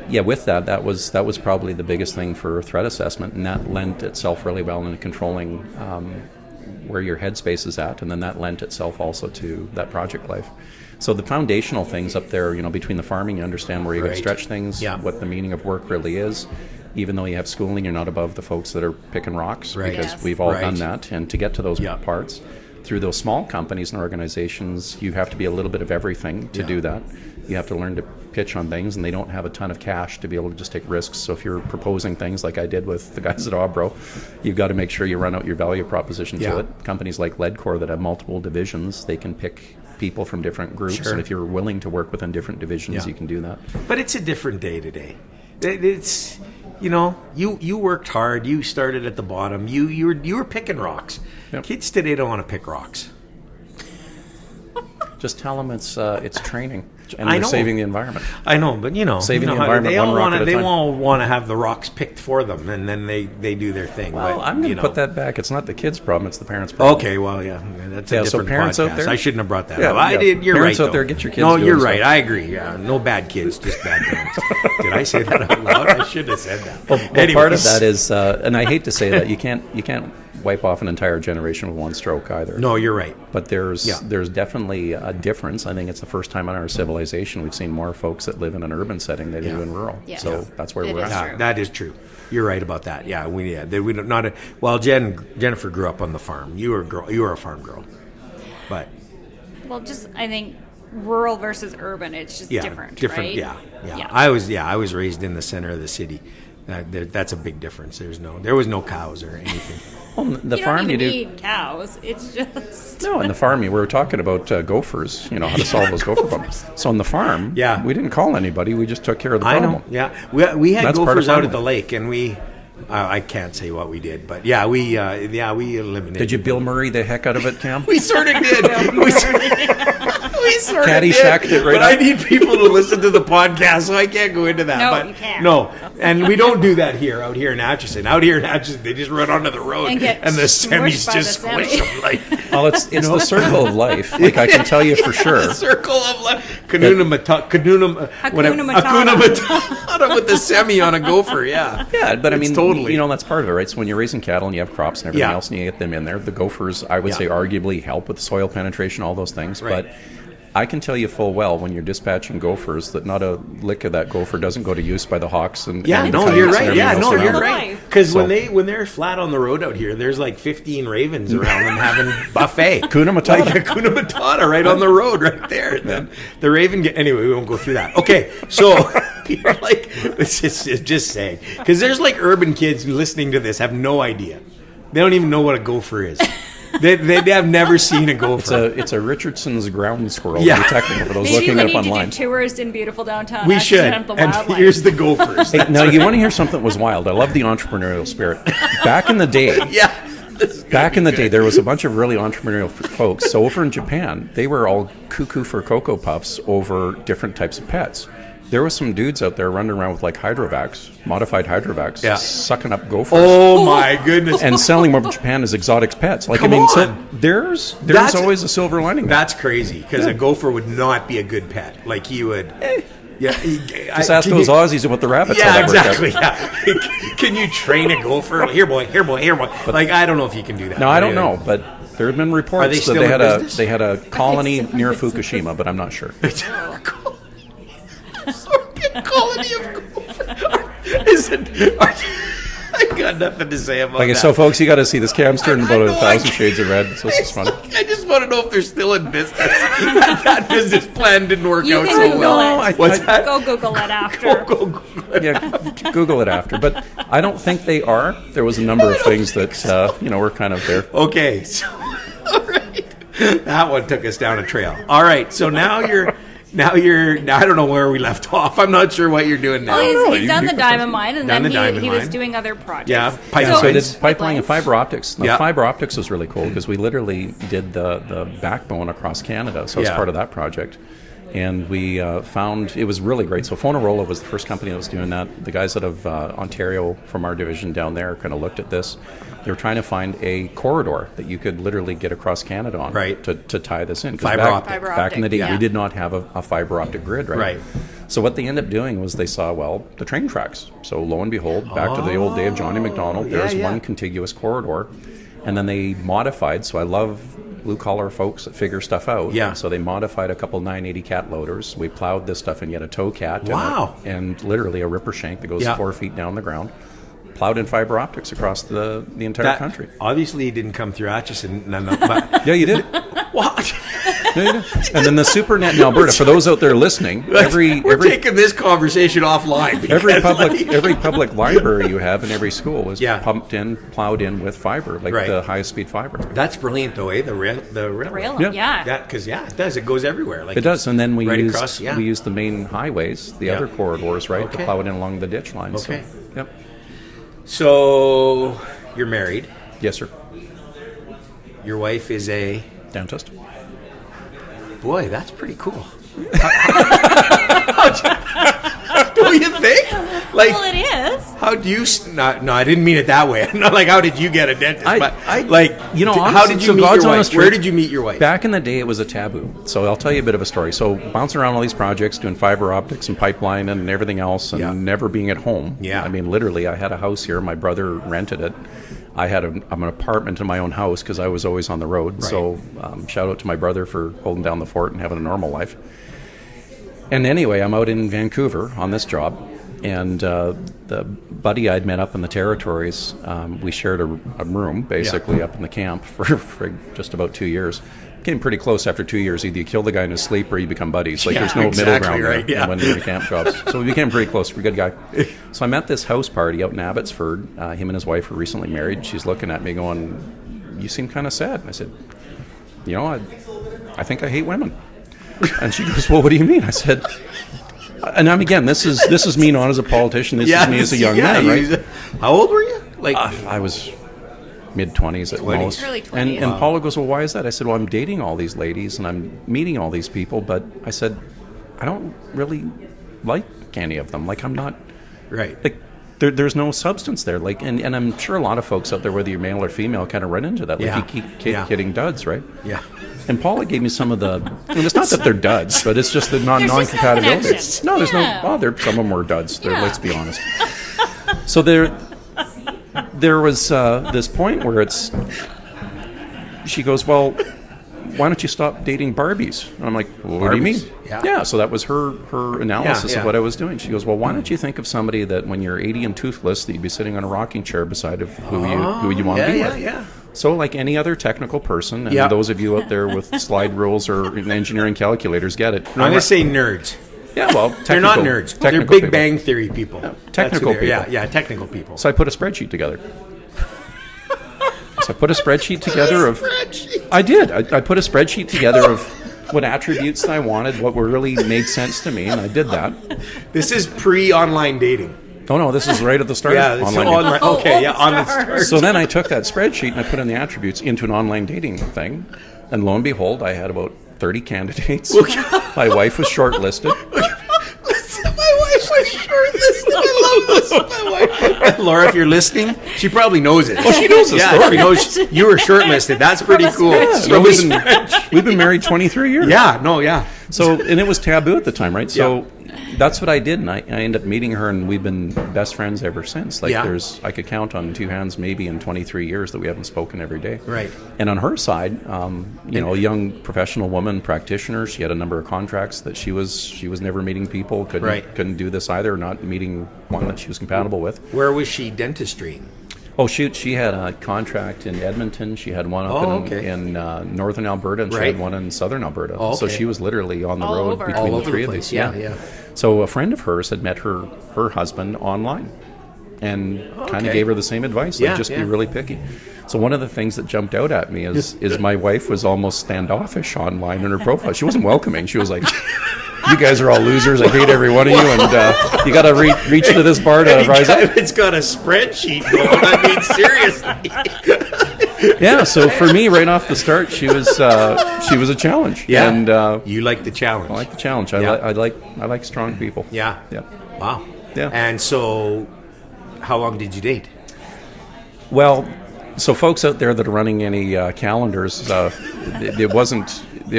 Speaker 1: yeah, with that was probably the biggest thing for threat assessment, and that lent itself really well in controlling where your headspace is at, and then that lent itself also to that project life. So the foundational things up there, between the farming, you understand where you can stretch things, what the meaning of work really is. Even though you have schooling, you're not above the folks that are picking rocks, because we've all done that. And to get to those parts, through those small companies and organizations, you have to be a little bit of everything to do that. You have to learn to pitch on things, and they don't have a ton of cash to be able to just take risks. So if you're proposing things like I did with the guys at Obro, you've got to make sure you run out your value proposition to it. Companies like Leadcore that have multiple divisions, they can pick people from different groups, and if you're willing to work within different divisions, you can do that.
Speaker 3: But it's a different day today. It's... you worked hard. You started at the bottom. You were picking rocks. Yep. Kids today don't want to pick rocks.
Speaker 1: Just tell them it's training, and they're saving the environment.
Speaker 3: I know, but
Speaker 1: saving the environment one rock at a time.
Speaker 3: They all want to have the rocks picked for them, and then they do their thing.
Speaker 1: Well,
Speaker 3: but,
Speaker 1: I'm going to put that back. It's not the kids' problem; it's the parents' problem.
Speaker 3: Okay, well, that's a different
Speaker 1: so parents
Speaker 3: podcast.
Speaker 1: out there,
Speaker 3: I shouldn't have brought that up. I did. You're
Speaker 1: parents
Speaker 3: right.
Speaker 1: Out there, get your kids.
Speaker 3: No, you're
Speaker 1: stuff.
Speaker 3: right. I agree. Yeah, no bad kids, just bad parents. Did I say that out loud? I should have said that.
Speaker 1: Well, part of that is, and I hate to say that, you can't wipe off an entire generation with one stroke either.
Speaker 3: No, you're right.
Speaker 1: But there's definitely a difference. I think it's the first time in our civilization we've seen more folks that live in an urban setting than do in rural. Yeah. So that's where we're at.
Speaker 3: That is true. You're right about that. Yeah, we don't not. Jennifer grew up on the farm. You were a farm girl, but
Speaker 2: I think rural versus urban, it's just different. Right?
Speaker 3: Yeah. I was raised in the center of the city. That's a big difference. There was no cows or anything.
Speaker 2: Well, the farm you need cows. It's just
Speaker 1: in the farm we were talking about gophers. How to solve those gopher problems. So on the farm, we didn't call anybody. We just took care of the problem.
Speaker 3: I know. Yeah, we had gophers out at the lake, and we. I can't say what we did, but we eliminated.
Speaker 1: Did you Bill Murray the heck out of it, Cam?
Speaker 3: We sort of did. We sort of did.
Speaker 1: Caddyshacked it right
Speaker 3: but
Speaker 1: up.
Speaker 3: I need people to listen to the podcast, so I can't go into that.
Speaker 2: No, you can't.
Speaker 3: No, and we don't do that out here in Atchison. Out here in Atchison, they just run onto the road, and the semis just squish them.
Speaker 1: Well, it's the circle of life. Like I can tell you for sure.
Speaker 3: The circle of life. Hakuna Matata with the semi on a gopher. Yeah,
Speaker 1: but I mean,
Speaker 3: totally.
Speaker 1: That's part of it, right? So when you're raising cattle and you have crops and everything else, and you get them in there, the gophers, I would say, arguably help with soil penetration, all those things. Right. But I can tell you full well when you're dispatching gophers that not a lick of that gopher doesn't go to use by the hawks and
Speaker 3: you're right. Yeah, no, you're right. Because when they're flat on the road out here, there's like 15 ravens around them having buffet.
Speaker 1: Hakuna Matata.
Speaker 3: Like Hakuna Matata right on the road right there. Then the raven anyway, we won't go through that. Okay, so you're like, it's just saying. Because there's like urban kids listening to this have no idea. They don't even know what a gopher is. They have never seen a gopher.
Speaker 1: It's a Richardson's ground squirrel. To be technical for those looking it up online.
Speaker 2: Maybe we need to do tours in beautiful downtown.
Speaker 3: We should. And here's the gophers.
Speaker 1: Hey, now you want to hear something that was wild? I love the entrepreneurial spirit. Back in the day, there was a bunch of really entrepreneurial folks. So over in Japan, they were all cuckoo for Cocoa Puffs over different types of pets. There was some dudes out there running around with like modified hydrovacs, sucking up gophers.
Speaker 3: Oh my goodness!
Speaker 1: And selling them over Japan as exotic pets. Like so there's always a silver lining.
Speaker 3: That's crazy because a gopher would not be a good pet. Like he would.
Speaker 1: Just ask those Aussies about the rabbits.
Speaker 3: Yeah, exactly. Yeah. Can you train a gopher? Here, boy. But, like I don't know if you can do that.
Speaker 1: No, I don't know, but there have been reports that they had a colony near Fukushima, but I'm not sure.
Speaker 3: Colony of gophers. Is it? I got nothing to say about that.
Speaker 1: So folks, you got to see this. Cam's turned about 1,000 shades of red. So this is funny.
Speaker 3: I just want to know if they're still in business. That business plan didn't work
Speaker 2: You
Speaker 3: out
Speaker 2: can
Speaker 3: so
Speaker 2: Google
Speaker 3: well.
Speaker 2: it.
Speaker 3: What's that?
Speaker 2: Go Google it after.
Speaker 3: Go Google it.
Speaker 1: Yeah, Google it after. But I don't think they are. There was a number of things that were kind of there.
Speaker 3: Okay, so all right, that one took us down a trail. All right, so now I don't know where we left off. I'm not sure what you're doing now.
Speaker 2: Well, he's done the diamond mine, and
Speaker 3: Done
Speaker 2: then
Speaker 3: the diamond
Speaker 2: he was
Speaker 3: mine.
Speaker 2: doing other projects.
Speaker 3: Yeah,
Speaker 1: So I did
Speaker 3: pipelines.
Speaker 1: pipeline and fiber optics. Now,
Speaker 3: Yeah.
Speaker 1: fiber optics was really cool because we literally did the backbone across Canada. So it's
Speaker 3: Yeah.
Speaker 1: part of that project. And we found it was really great. So Fonarola was the first company that was doing that. The guys out of Ontario from our division down there kind of looked at this. They were trying to find a corridor that you could literally get across Canada on
Speaker 3: Right.
Speaker 1: to tie this in. 'Cause
Speaker 3: Fiber
Speaker 1: back,
Speaker 3: optic.
Speaker 2: Fiber
Speaker 1: Back in the day,
Speaker 2: optic,
Speaker 1: we
Speaker 2: yeah.
Speaker 1: did not have a fiber optic grid, right?
Speaker 3: Right.
Speaker 1: So what they ended up doing was they saw, the train tracks. So lo and behold, back to the old day of Johnny McDonald, there's
Speaker 3: yeah.
Speaker 1: one contiguous corridor. And then they modified, so I love blue-collar folks that figure stuff out.
Speaker 3: Yeah.
Speaker 1: So they modified a couple 980 cat loaders. We plowed this stuff in yet a tow cat.
Speaker 3: Wow.
Speaker 1: And literally a ripper shank that goes
Speaker 3: Yeah.
Speaker 1: 4 feet down the ground. Plowed in fiber optics across the entire country.
Speaker 3: Obviously, it didn't come through Atchison. But
Speaker 1: Yeah, you did.
Speaker 3: what?
Speaker 1: Yeah, you did. And then the SuperNet in Alberta, for those out there listening,
Speaker 3: We're taking this conversation offline.
Speaker 1: Every
Speaker 3: because,
Speaker 1: public library you have in every school is
Speaker 3: Yeah.
Speaker 1: plowed in with fiber, like
Speaker 3: Right.
Speaker 1: the highest speed fiber.
Speaker 3: That's brilliant, though, eh? The railway.
Speaker 2: Rail,
Speaker 1: Yeah.
Speaker 2: yeah.
Speaker 3: Because it does. It goes everywhere. Like
Speaker 1: It does, and then we
Speaker 3: right
Speaker 1: used
Speaker 3: across, yeah.
Speaker 1: we used the main highways, the
Speaker 3: Yeah.
Speaker 1: other corridors, right,
Speaker 3: Okay.
Speaker 1: to plow it in along the ditch lines.
Speaker 3: Okay.
Speaker 1: So, yep.
Speaker 3: So you're married.
Speaker 1: Yes, sir.
Speaker 3: Your wife is a
Speaker 1: Dentist.
Speaker 3: boy. That's pretty cool. Do you think? Like,
Speaker 2: Well, it is.
Speaker 3: how do you? No, I didn't mean it that way. Not like how did you get a dentist?
Speaker 1: I-
Speaker 3: but
Speaker 1: I-
Speaker 3: like,
Speaker 1: you know,
Speaker 3: how
Speaker 1: honestly,
Speaker 3: did you
Speaker 1: so
Speaker 3: meet
Speaker 1: God's
Speaker 3: your wife?
Speaker 1: honest
Speaker 3: Where
Speaker 1: truth,
Speaker 3: did you meet your wife?
Speaker 1: Back in the day, it was a taboo. So I'll tell you a bit of a story. So bouncing around all these projects, doing fiber optics and pipeline and everything else, and
Speaker 3: Yeah.
Speaker 1: never being at home.
Speaker 3: Yeah.
Speaker 1: I mean, literally, I had a house here. My brother rented it. I had an apartment in my own house because I was always on the road.
Speaker 3: Right.
Speaker 1: So shout out to my brother for holding down the fort and having a normal life. And anyway, I'm out in Vancouver on this job, and the buddy I'd met up in the territories, we shared a room basically up in the camp for just about 2 years. Came pretty close after 2 years. Either you kill the guy in his sleep or you become buddies. Like
Speaker 3: Yeah,
Speaker 1: there's no
Speaker 3: exactly
Speaker 1: middle ground
Speaker 3: right,
Speaker 1: there
Speaker 3: yeah.
Speaker 1: when you're in camp jobs. So we became pretty close. We're a good guy. So I'm at this house party out in Abbotsford. Him and his wife were recently married. She's looking at me going, "You seem kind of sad." And I said, I think I hate women. And she goes, "Well, what do you mean?" I said, and I'm again, this is me not as a politician. This is me as a young man, right?
Speaker 3: How old were you? Like,
Speaker 1: I was mid-20s at
Speaker 3: 20s.
Speaker 1: most.
Speaker 2: Early 20s.
Speaker 1: And Paula goes, "Well, why is that?" I said, "Well, I'm dating all these ladies and I'm meeting all these people, but," I said, "I don't really like any of them. Like, I'm not,
Speaker 3: right.
Speaker 1: like, there's no substance there. Like, and I'm sure a lot of folks out there, whether you're male or female, kind of run into that. Like,
Speaker 3: Yeah.
Speaker 1: you keep
Speaker 3: Yeah.
Speaker 1: hitting duds, right?"
Speaker 3: Yeah.
Speaker 1: And Paula gave me some of the. I mean, it's not that they're duds, but it's just the
Speaker 2: There's just no
Speaker 1: non-compatibility.
Speaker 2: connection.
Speaker 1: No, there's
Speaker 2: Yeah.
Speaker 1: no. Oh, some of them were duds.
Speaker 2: Yeah.
Speaker 1: Let's be honest. So there was this point where she goes, "Well, why don't you stop dating Barbies?" And I'm like, "Well, what do you mean?"
Speaker 3: Barbies? Yeah.
Speaker 1: So that was her analysis
Speaker 3: Yeah.
Speaker 1: of what I was doing. She goes, "Well, why don't you think of somebody that when you're 80 and toothless, that you'd be sitting on a rocking chair beside of who you want to be with?"
Speaker 3: Yeah.
Speaker 1: So, like any other technical person, and
Speaker 3: Yeah.
Speaker 1: those of you out there with slide rules or engineering calculators get it.
Speaker 3: I'm going to say nerds.
Speaker 1: Yeah, well,
Speaker 3: They're not nerds. They're
Speaker 1: technical
Speaker 3: Big
Speaker 1: people.
Speaker 3: Bang Theory people.
Speaker 1: technical
Speaker 3: That's who they are.
Speaker 1: people.
Speaker 3: Yeah, technical people.
Speaker 1: So I put a spreadsheet together. So I put a spreadsheet together of. I did. I put a spreadsheet together of what attributes I wanted, what really made sense to me, and I did that.
Speaker 3: This is pre-online dating.
Speaker 1: Oh no, this is right at the start.
Speaker 3: Yeah, it's
Speaker 1: Online
Speaker 3: online.
Speaker 2: Oh,
Speaker 3: Okay, yeah, on the
Speaker 2: start.
Speaker 3: start.
Speaker 1: So then I took that spreadsheet and I put in the attributes into an online dating thing, and lo and behold, I had about 30 candidates. My wife was shortlisted.
Speaker 3: My wife was shortlisted. I love this. My wife. Laura, if you're listening, she probably knows it.
Speaker 1: She knows the
Speaker 3: Yeah,
Speaker 1: story.
Speaker 3: she knows you were shortlisted. That's pretty cool.
Speaker 1: Yeah, we've been married 23 years.
Speaker 3: Yeah, no, yeah.
Speaker 1: So, and it was taboo at the time, right? So that's what I did, and I ended up meeting her, and we've been best friends ever since. Like, I could count on two hands, maybe in 23 years that we haven't spoken every day.
Speaker 3: Right.
Speaker 1: And on her side, a young professional woman, practitioner, she had a number of contracts that she was never meeting people, couldn't do this either, not meeting one that she was compatible with.
Speaker 3: Where was she dentistry?
Speaker 1: Oh, shoot, she had a contract in Edmonton. She had one up in northern Alberta, and she had one in southern Alberta.
Speaker 3: Oh, okay.
Speaker 1: So she was literally on the road between the three of us.
Speaker 3: Yeah.
Speaker 1: So a friend of hers had met her husband online and kind of gave her the same advice, like just be really picky. So one of the things that jumped out at me is my wife was almost standoffish online in her profile. She wasn't welcoming. She was like, you guys are all losers. I hate every one of you, and you got to reach to this bar to rise up.
Speaker 3: It's got a spreadsheet going. I mean, seriously.
Speaker 1: Yeah. So for me, right off the start, she was a challenge.
Speaker 3: Yeah.
Speaker 1: And
Speaker 3: you like the challenge.
Speaker 1: I like the challenge. I like strong people.
Speaker 3: Yeah.
Speaker 1: Yeah.
Speaker 3: Wow.
Speaker 1: Yeah.
Speaker 3: And so, how long did you date?
Speaker 1: Well, so folks out there that are running any calendars, it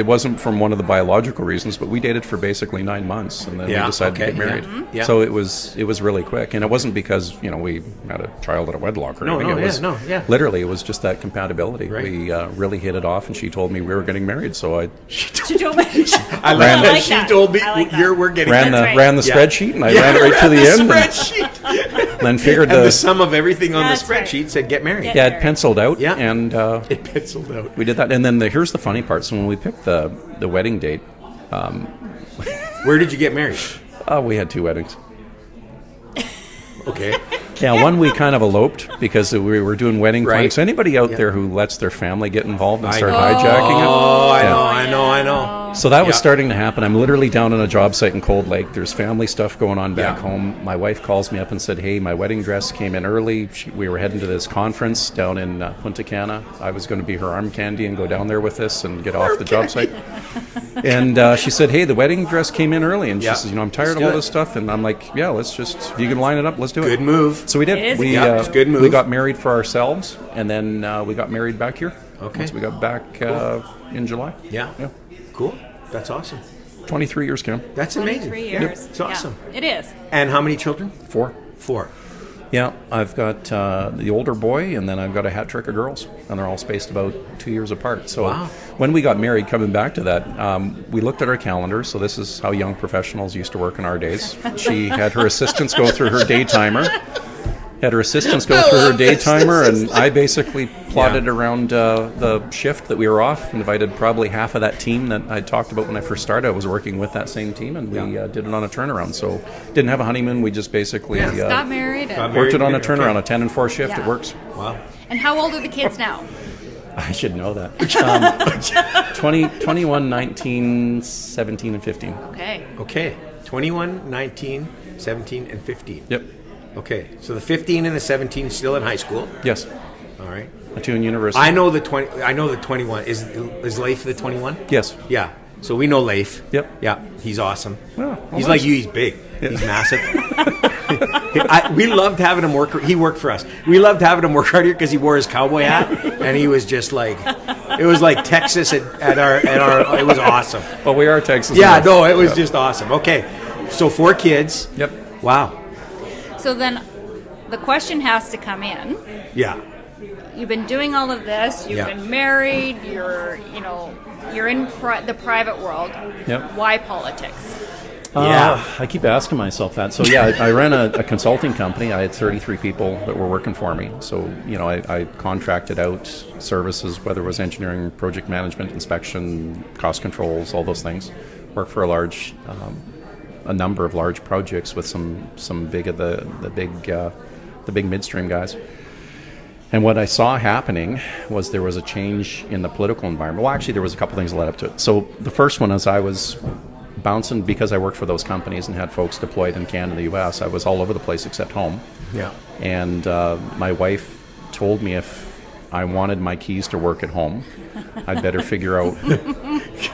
Speaker 1: wasn't from one of the biological reasons, but we dated for basically 9 months, and then we decided to get married.
Speaker 3: Yeah.
Speaker 1: So it was really quick, and it wasn't because we had a child at a wedlock or anything. Literally, it was just that compatibility.
Speaker 3: Right.
Speaker 1: We really hit it off, and she told me we were getting married. So
Speaker 2: She told me.
Speaker 3: I like that. She told me we're getting married.
Speaker 1: Ran the spreadsheet, and I ran it right to the end.
Speaker 3: Spreadsheet.
Speaker 1: And then figured
Speaker 3: the sum of everything on the spreadsheet said get married.
Speaker 1: Yeah, it penciled out.
Speaker 3: Yeah.
Speaker 1: And
Speaker 3: it penciled out.
Speaker 1: We did that, and then here's the funny part. So when we picked the wedding date,
Speaker 3: where did you get married?
Speaker 1: We had 2 weddings.
Speaker 3: Okay.
Speaker 1: Yeah, one we kind of eloped because we were doing wedding planning. So anybody out there who lets their family get involved and start hijacking it?
Speaker 3: Oh, I know.
Speaker 1: So that was starting to happen. I'm literally down on a job site in Cold Lake. There's family stuff going on back home. My wife calls me up and said, hey, my wedding dress came in early. We were heading to this conference down in Punta Cana. I was going to be her arm candy and go down there with this and get off the job site. And she said, hey, the wedding dress came in early. And she says, I'm tired of all this stuff. And I'm like, yeah, let's just, if you can line it up, let's do it.
Speaker 3: Good move.
Speaker 1: So we did.
Speaker 2: It's
Speaker 3: a good move.
Speaker 1: We got married for ourselves, and then we got married back here.
Speaker 3: Okay.
Speaker 1: Once we got back in July.
Speaker 3: Yeah. Cool. That's awesome.
Speaker 1: 23 years, Kim.
Speaker 3: That's amazing.
Speaker 2: 23 years.
Speaker 3: It's awesome.
Speaker 2: Yeah, it is.
Speaker 3: And how many children?
Speaker 1: 4.
Speaker 3: 4.
Speaker 1: Yeah, I've got the older boy, and then I've got a hat trick of girls, and they're all spaced about 2 years apart. So when we got married, coming back to that, we looked at our calendars. So this is how young professionals used to work in our days. She had her assistants go through her day timer. And I basically plotted around the shift that we were off, invited probably half of that team that I talked about when I first started. I was working with that same team, and we did it on a turnaround. So didn't have a honeymoon. We just basally
Speaker 2: got married.
Speaker 1: Worked it on a turnaround, a 10 and 4 shift. It works.
Speaker 3: Wow.
Speaker 2: And how old are the kids now?
Speaker 1: I should know that. 21, 19, 17, and 15.
Speaker 3: Okay. 21, 19, 17, and 15.
Speaker 1: Yep.
Speaker 3: Okay, so the 15 and the 17 still in high school.
Speaker 1: Yes.
Speaker 3: All right.
Speaker 1: The 2 in university.
Speaker 3: I know the 21. Is Leif the 21?
Speaker 1: Yes.
Speaker 3: Yeah. So we know Leif.
Speaker 1: Yep.
Speaker 3: Yeah. He's awesome.
Speaker 1: Well,
Speaker 3: he's like you. He's big. Yeah. He's massive. We loved having him work. He worked for us. We loved having him work hard here because he wore his cowboy hat, and he was just like, it was like Texas at our. It was awesome.
Speaker 1: Well, we are Texas.
Speaker 3: Yeah. No, it was just awesome. Okay, so 4 kids.
Speaker 1: Yep.
Speaker 3: Wow.
Speaker 2: So then the question has to come in.
Speaker 3: Yeah.
Speaker 2: You've been doing all of this. You've been married. You're in the private world.
Speaker 1: Yep.
Speaker 2: Why politics?
Speaker 1: I keep asking myself that. So I ran a consulting company. I had 33 people that were working for me. So I contracted out services, whether it was engineering, project management, inspection, cost controls, all those things. Worked for a number of large projects with some big of the big midstream guys. And what I saw happening was there was a change in the political environment. Well, actually, there was a couple things that led up to it. So the first one is I was bouncing, because I worked for those companies and had folks deployed in Canada and the U.S., I was all over the place except home.
Speaker 3: Yeah.
Speaker 1: And my wife told me if I wanted my keys to work at home, I'd better figure out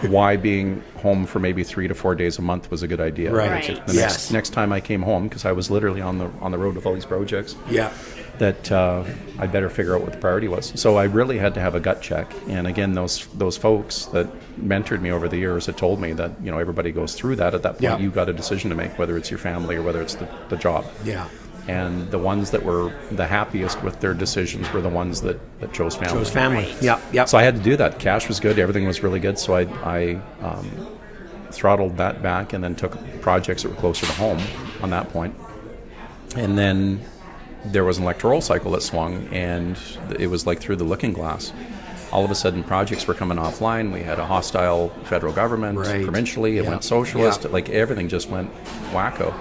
Speaker 1: why being home for maybe 3 to 4 days a month was a good idea.
Speaker 3: Right.
Speaker 1: The next time I came home, because I was literally on the road with all these projects.
Speaker 3: Yeah.
Speaker 1: That I better figure out what the priority was. So I really had to have a gut check. And again, those folks that mentored me over the years had told me that, you know, everybody goes through that. At that point,
Speaker 3: Yeah.
Speaker 1: you've got a decision to make, whether it's your family or whether it's the job.
Speaker 3: Yeah.
Speaker 1: And the ones that were the happiest with their decisions were the ones that chose family.
Speaker 3: Chose family. Right. Yeah. Yeah.
Speaker 1: So I had to do that. Cash was good. Everything was really good. So I throttled that back and then took projects that were closer to home on that point. And then there was an electoral cycle that swung, and it was like through the looking glass. All of a sudden, projects were coming offline. We had a hostile federal government.
Speaker 3: Right.
Speaker 1: Provincially. It went socialist.
Speaker 3: Yeah.
Speaker 1: Like everything just went wacko.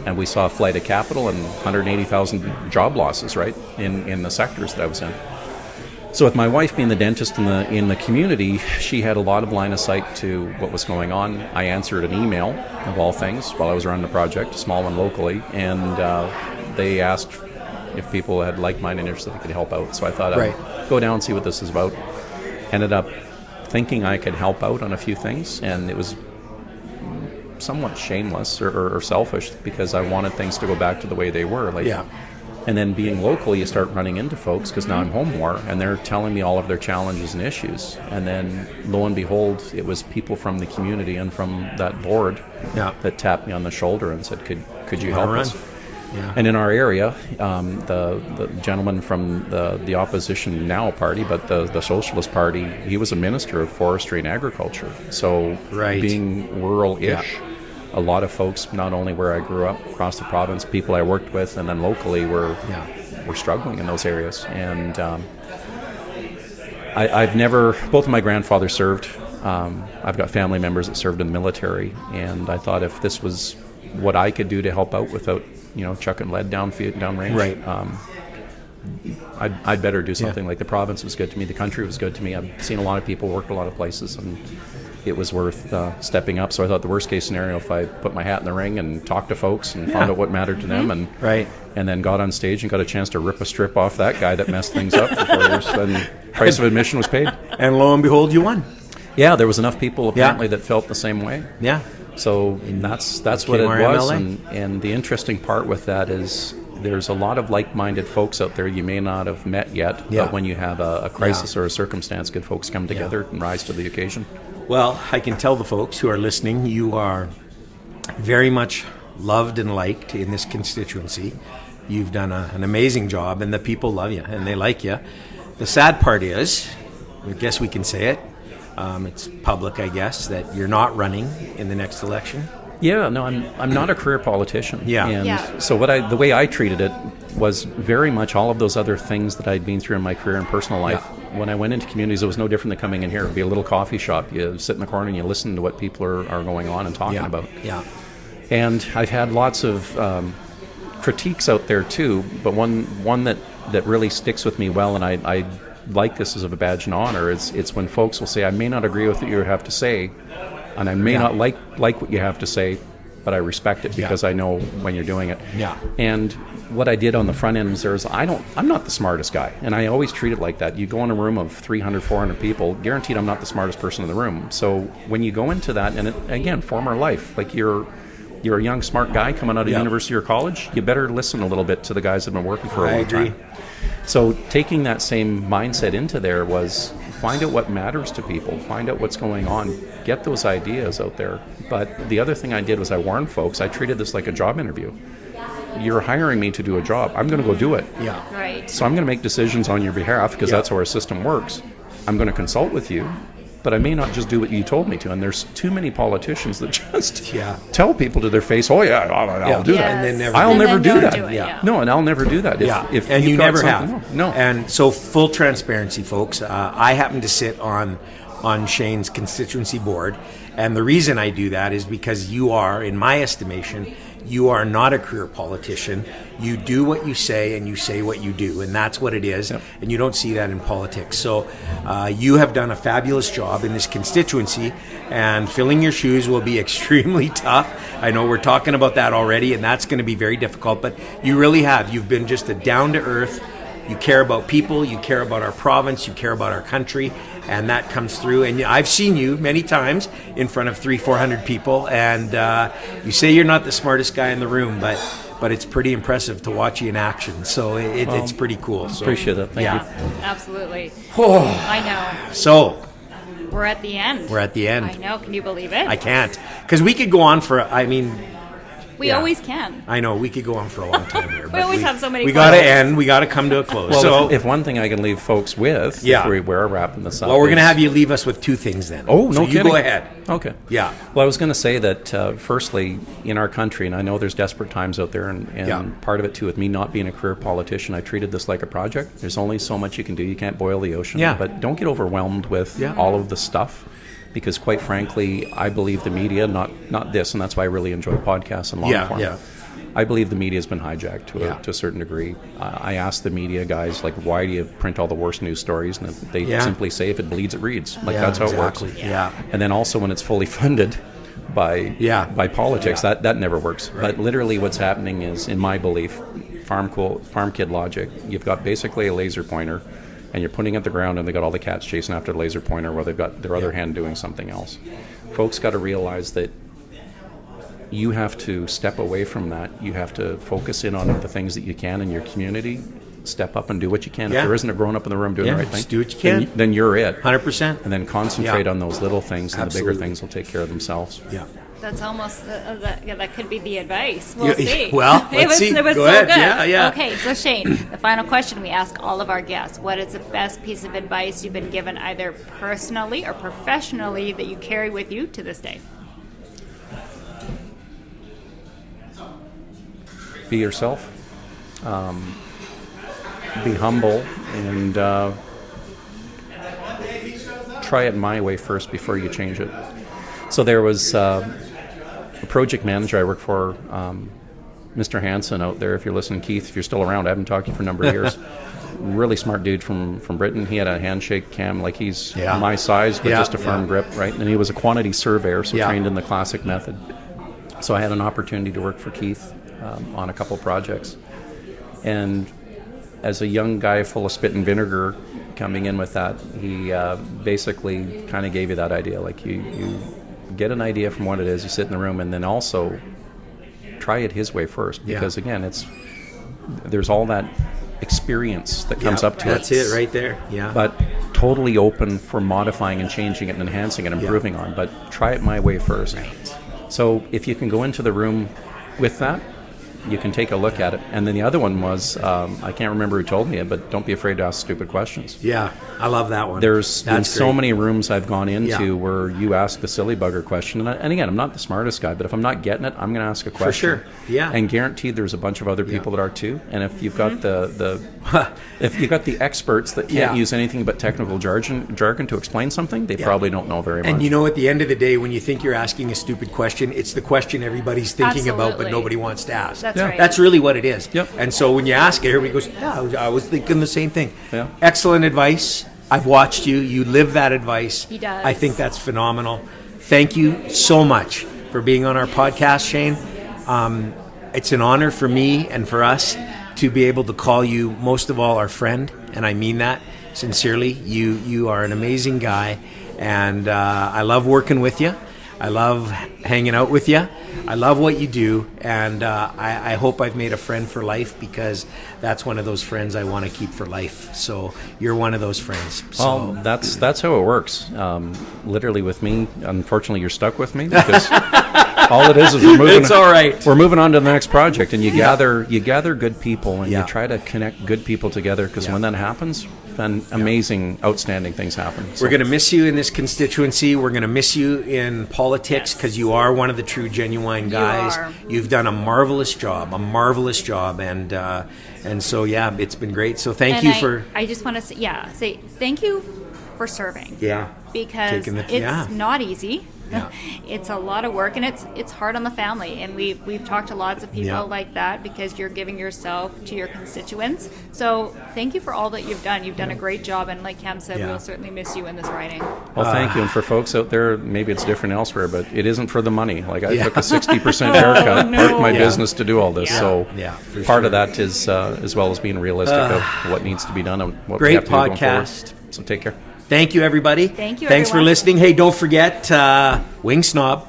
Speaker 1: And we saw a flight of capital and 180,000 job losses, right, in the sectors that I was in. So with my wife being the dentist in the community, she had a lot of line of sight to what was going on. I answered an email, of all things, while I was running the project, a small one locally, and they asked if people had like-minded interests that I could help out. So I thought I'd go down and see what this is about. Ended up thinking I could help out on a few things, and it was somewhat shameless or selfish because I wanted things to go back to the way they were. And then being local, you start running into folks, because now I'm home more, and they're telling me all of their challenges and issues. And then, lo and behold, it was people from the community and from that board that tapped me on the shoulder and said, could you help us?
Speaker 3: Yeah.
Speaker 1: And in our area, the gentleman from the opposition now party, but the Socialist Party, he was a minister of forestry and agriculture. So being rural-ish, a lot of folks, not only where I grew up, across the province, people I worked with, and then locally were struggling in those areas. And I've never, both of my grandfathers served. I've got family members that served in the military, and I thought if this was what I could do to help out without, you know, chucking lead down range, I'd better do something. Like the province was good to me, the country was good to me. I've seen a lot of people, worked a lot of places, and it was worth stepping up. So I thought the worst case scenario, if I put my hat in the ring and talked to folks and found out what mattered to them, and then got on stage and got a chance to rip a strip off that guy that messed things up for 4 years, then price of admission was paid.
Speaker 3: And lo and behold, you won.
Speaker 1: Yeah, there was enough people apparently that felt the same way.
Speaker 3: Yeah.
Speaker 1: So that's what it was. And the interesting part with that is there's a lot of like-minded folks out there you may not have met yet, but when you have a crisis or a circumstance, good folks come together and rise to the occasion.
Speaker 3: Well, I can tell the folks who are listening, you are very much loved and liked in this constituency. You've done an amazing job, and the people love you, and they like you. The sad part is, I guess we can say it, it's public, I guess, that you're not running in the next election.
Speaker 1: Yeah, no, I'm not a career politician. So the way I treated it was very much all of those other things that I'd been through in my career and personal life. When I went into communities, it was no different than coming in here. It would be a little coffee shop. You sit in the corner and you listen to what people are going on and talking about. And I've had lots of critiques out there too, but one that really sticks with me well, and I like this as a badge and honor, it's when folks will say, I may not agree with what you have to say, and I may not like what you have to say, but I respect it because I know when you're doing it. And what I did on the front end is I'm not the smartest guy, and I always treat it like that. You go in a room of 300, 400 people, guaranteed I'm not the smartest person in the room. So when you go into that, and again, former life, like you're a young, smart guy coming out of university or college, you better listen a little bit to the guys that have been working for a long time. So taking that same mindset into there was find out what matters to people, find out what's going on, get those ideas out there. But the other thing I did was I warned folks, I treated this like a job interview. You're hiring me to do a job. I'm going to go do it. So I'm going to make decisions on your behalf because that's how our system works. I'm going to consult with you, but I may not just do what you told me to. And there's too many politicians that just tell people to their face, I'll do that.
Speaker 3: And then
Speaker 1: I'll never do that.
Speaker 3: No,
Speaker 1: and I'll never do that. If
Speaker 3: and you never have.
Speaker 1: No.
Speaker 3: And so full transparency, folks, I happen to sit on Shane's constituency board. And the reason I do that is because you are, in my estimation, you are not a career politician. You do what you say and you say what you do, and that's what it is. And you don't see that in politics. So you have done a fabulous job in this constituency, and filling your shoes will be extremely tough. I know we're talking about that already, and that's going to be very difficult, but you really have. You've been just a down-to-earth, you care about people, you care about our province, you care about our country, and that comes through. And I've seen you many times in front of 300-400 people, and you say you're not the smartest guy in the room, but it's pretty impressive to watch you in action. So it's pretty cool. So,
Speaker 1: appreciate it. Thank you.
Speaker 2: Absolutely.
Speaker 3: Oh.
Speaker 2: I know.
Speaker 3: So
Speaker 2: we're at the end.
Speaker 3: I
Speaker 2: know. Can you believe it?
Speaker 3: I can't, because we could go on for.
Speaker 2: We always can.
Speaker 3: I know, we could go on for a long time here.
Speaker 2: We always have so many
Speaker 3: We got to end. We got to come to a close.
Speaker 1: Well,
Speaker 3: so,
Speaker 1: if one thing I can leave folks with, we're wrapping this up.
Speaker 3: Well, we're going to have you leave us with two things then.
Speaker 1: Oh, no
Speaker 3: so
Speaker 1: kidding.
Speaker 3: You go ahead.
Speaker 1: Okay.
Speaker 3: Yeah.
Speaker 1: Well, I was going to say that, firstly, in our country, and I know there's desperate times out there, and part of it, too, with me not being a career politician, I treated this like a project. There's only so much you can do. You can't boil the ocean.
Speaker 3: Yeah.
Speaker 1: But don't get overwhelmed with all of the stuff. Because quite frankly, I believe the media, not this, and that's why I really enjoy podcasts and long form. I believe the media has been hijacked to a certain degree. I ask the media guys, like, why do you print all the worst news stories? And they simply say, if it bleeds, it reads. Like, that's how it works.
Speaker 3: Yeah.
Speaker 1: And then also when it's fully funded by politics, that never works. Right. But literally what's happening is, in my belief, farm kid logic, you've got basically a laser pointer, and you're putting it at the ground, and they got all the cats chasing after the laser pointer while they've got their other hand doing something else. Folks got to realize that you have to step away from that. You have to focus in on the things that you can in your community. Step up and do what you can. If there isn't a grown-up in the room doing the right thing,
Speaker 3: just do what you can.
Speaker 1: Then you're it.
Speaker 3: 100%.
Speaker 1: And then concentrate on those little things, and the bigger things will take care of themselves.
Speaker 3: Yeah.
Speaker 2: That's almost that could be the advice. We'll see.
Speaker 3: Well, let's see.
Speaker 2: It was
Speaker 3: Go
Speaker 2: so
Speaker 3: ahead.
Speaker 2: good.
Speaker 3: Yeah.
Speaker 2: Okay, so Shane, the final question we ask all of our guests: what is the best piece of advice you've been given, either personally or professionally, that you carry with you to this day?
Speaker 1: Be yourself. Be humble, and try it my way first before you change it. So there was a project manager I work for, Mr. Hansen out there. If you're listening, Keith, if you're still around, I haven't talked to you for a number of years. Really smart dude from Britain. He had a handshake cam like he's my size, but just a firm grip, right? And he was a quantity surveyor, so trained in the classic method. So I had an opportunity to work for Keith on a couple projects. And as a young guy full of spit and vinegar coming in with that, he basically kind of gave you that idea. Like you get an idea from what it is, you sit in the room, and then also try it his way first. Because again, there's all that experience that comes up to it.
Speaker 3: That's it right there. Yeah.
Speaker 1: But totally open for modifying and changing it and enhancing it and improving on. But try it my way first.
Speaker 3: Right.
Speaker 1: So if you can go into the room with that, you can take a look at it. And then the other one was, I can't remember who told me it, but don't be afraid to ask stupid questions.
Speaker 3: Yeah, I love that one.
Speaker 1: There's been so many rooms I've gone into where you ask the silly bugger question. And again, I'm not the smartest guy, but if I'm not getting it, I'm going to ask a question.
Speaker 3: For sure, yeah.
Speaker 1: And guaranteed there's a bunch of other people that are too. And if you've got if you've got the experts that can't use anything but technical jargon to explain something, they probably don't know very much.
Speaker 3: And you know, at the end of the day, when you think you're asking a stupid question, it's the question everybody's thinking about, but nobody wants to ask.
Speaker 2: That's right.
Speaker 3: That's really what it is.
Speaker 1: Yep.
Speaker 3: And so when you ask it, everybody goes, I was thinking the same thing.
Speaker 1: Yeah.
Speaker 3: Excellent advice. I've watched you. You live that advice.
Speaker 2: He does.
Speaker 3: I think that's phenomenal. Thank you so much for being on our podcast, Shane. It's an honor for me and for us to be able to call you, most of all, our friend. And I mean that sincerely. You are an amazing guy. And I love working with you. I love hanging out with you. I love what you do, and I hope I've made a friend for life, because that's one of those friends I want to keep for life. So you're one of those friends. So.
Speaker 1: Well, that's how it works. Literally with me, unfortunately, you're stuck with me, because all it is we're moving.
Speaker 3: It's all right.
Speaker 1: We're moving on to the next project, and you gather good people, and you try to connect good people together, because when that happens, then amazing, outstanding things happen. So.
Speaker 3: We're going to miss you in this constituency. We're going to miss you in politics, because you are one of the true, genuine guys. You've done a marvelous job, and so it's been great. So thank you for.
Speaker 2: I just want to say thank you for serving.
Speaker 3: Yeah.
Speaker 2: Because it's not easy. It's a lot of work, and it's hard on the family. And we've talked to lots of people like that, because you're giving yourself to your constituents. So thank you for all that you've done. You've done a great job, and like Cam said, we'll certainly miss you in this riding.
Speaker 1: Well, thank you. And for folks out there, maybe it's different elsewhere, but it isn't for the money. Like, I took a 60% haircut, parked my business to do all this. So part of that is as well as being realistic of what needs to be done and what we have to do going forward. So take care.
Speaker 3: Thank you, everybody.
Speaker 2: Thank you,
Speaker 3: Thanks
Speaker 2: everyone.
Speaker 3: for listening. Hey, don't forget Wing Snob.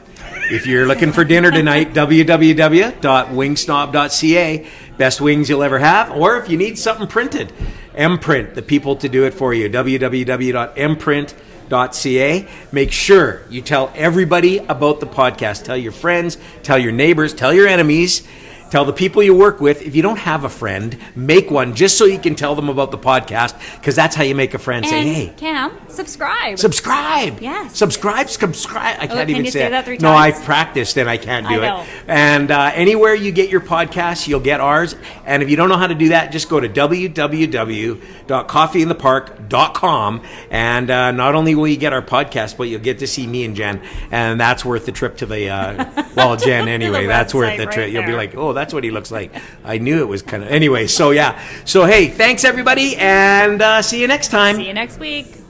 Speaker 3: If you're looking for dinner tonight, www.wingsnob.ca. Best wings you'll ever have. Or if you need something printed, Mprint, the people to do it for you. www.mprint.ca. Make sure you tell everybody about the podcast. Tell your friends, tell your neighbors, tell your enemies. Tell the people you work with. If you don't have a friend, make one just so you can tell them about the podcast, because that's how you make a friend.
Speaker 2: And
Speaker 3: say, hey.
Speaker 2: Cam, subscribe.
Speaker 3: Subscribe.
Speaker 2: Yes.
Speaker 3: Subscribe. I can't even
Speaker 2: you
Speaker 3: say
Speaker 2: say
Speaker 3: it.
Speaker 2: that 3
Speaker 3: No, I
Speaker 2: times?
Speaker 3: practiced and I can't do
Speaker 2: I know.
Speaker 3: it. And anywhere you get your podcasts, you'll get ours. And if you don't know how to do that, just go to www.coffeeinthepark.com. And not only will you get our podcast, but you'll get to see me and Jen. And that's worth the trip to the, Jen anyway. That's worth the
Speaker 2: website
Speaker 3: trip.
Speaker 2: right
Speaker 3: You'll be
Speaker 2: there.
Speaker 3: like, oh, that's what he looks like. I knew it was kind of... Anyway, so yeah. So, hey, thanks, everybody. And see you next time.
Speaker 2: See you next week.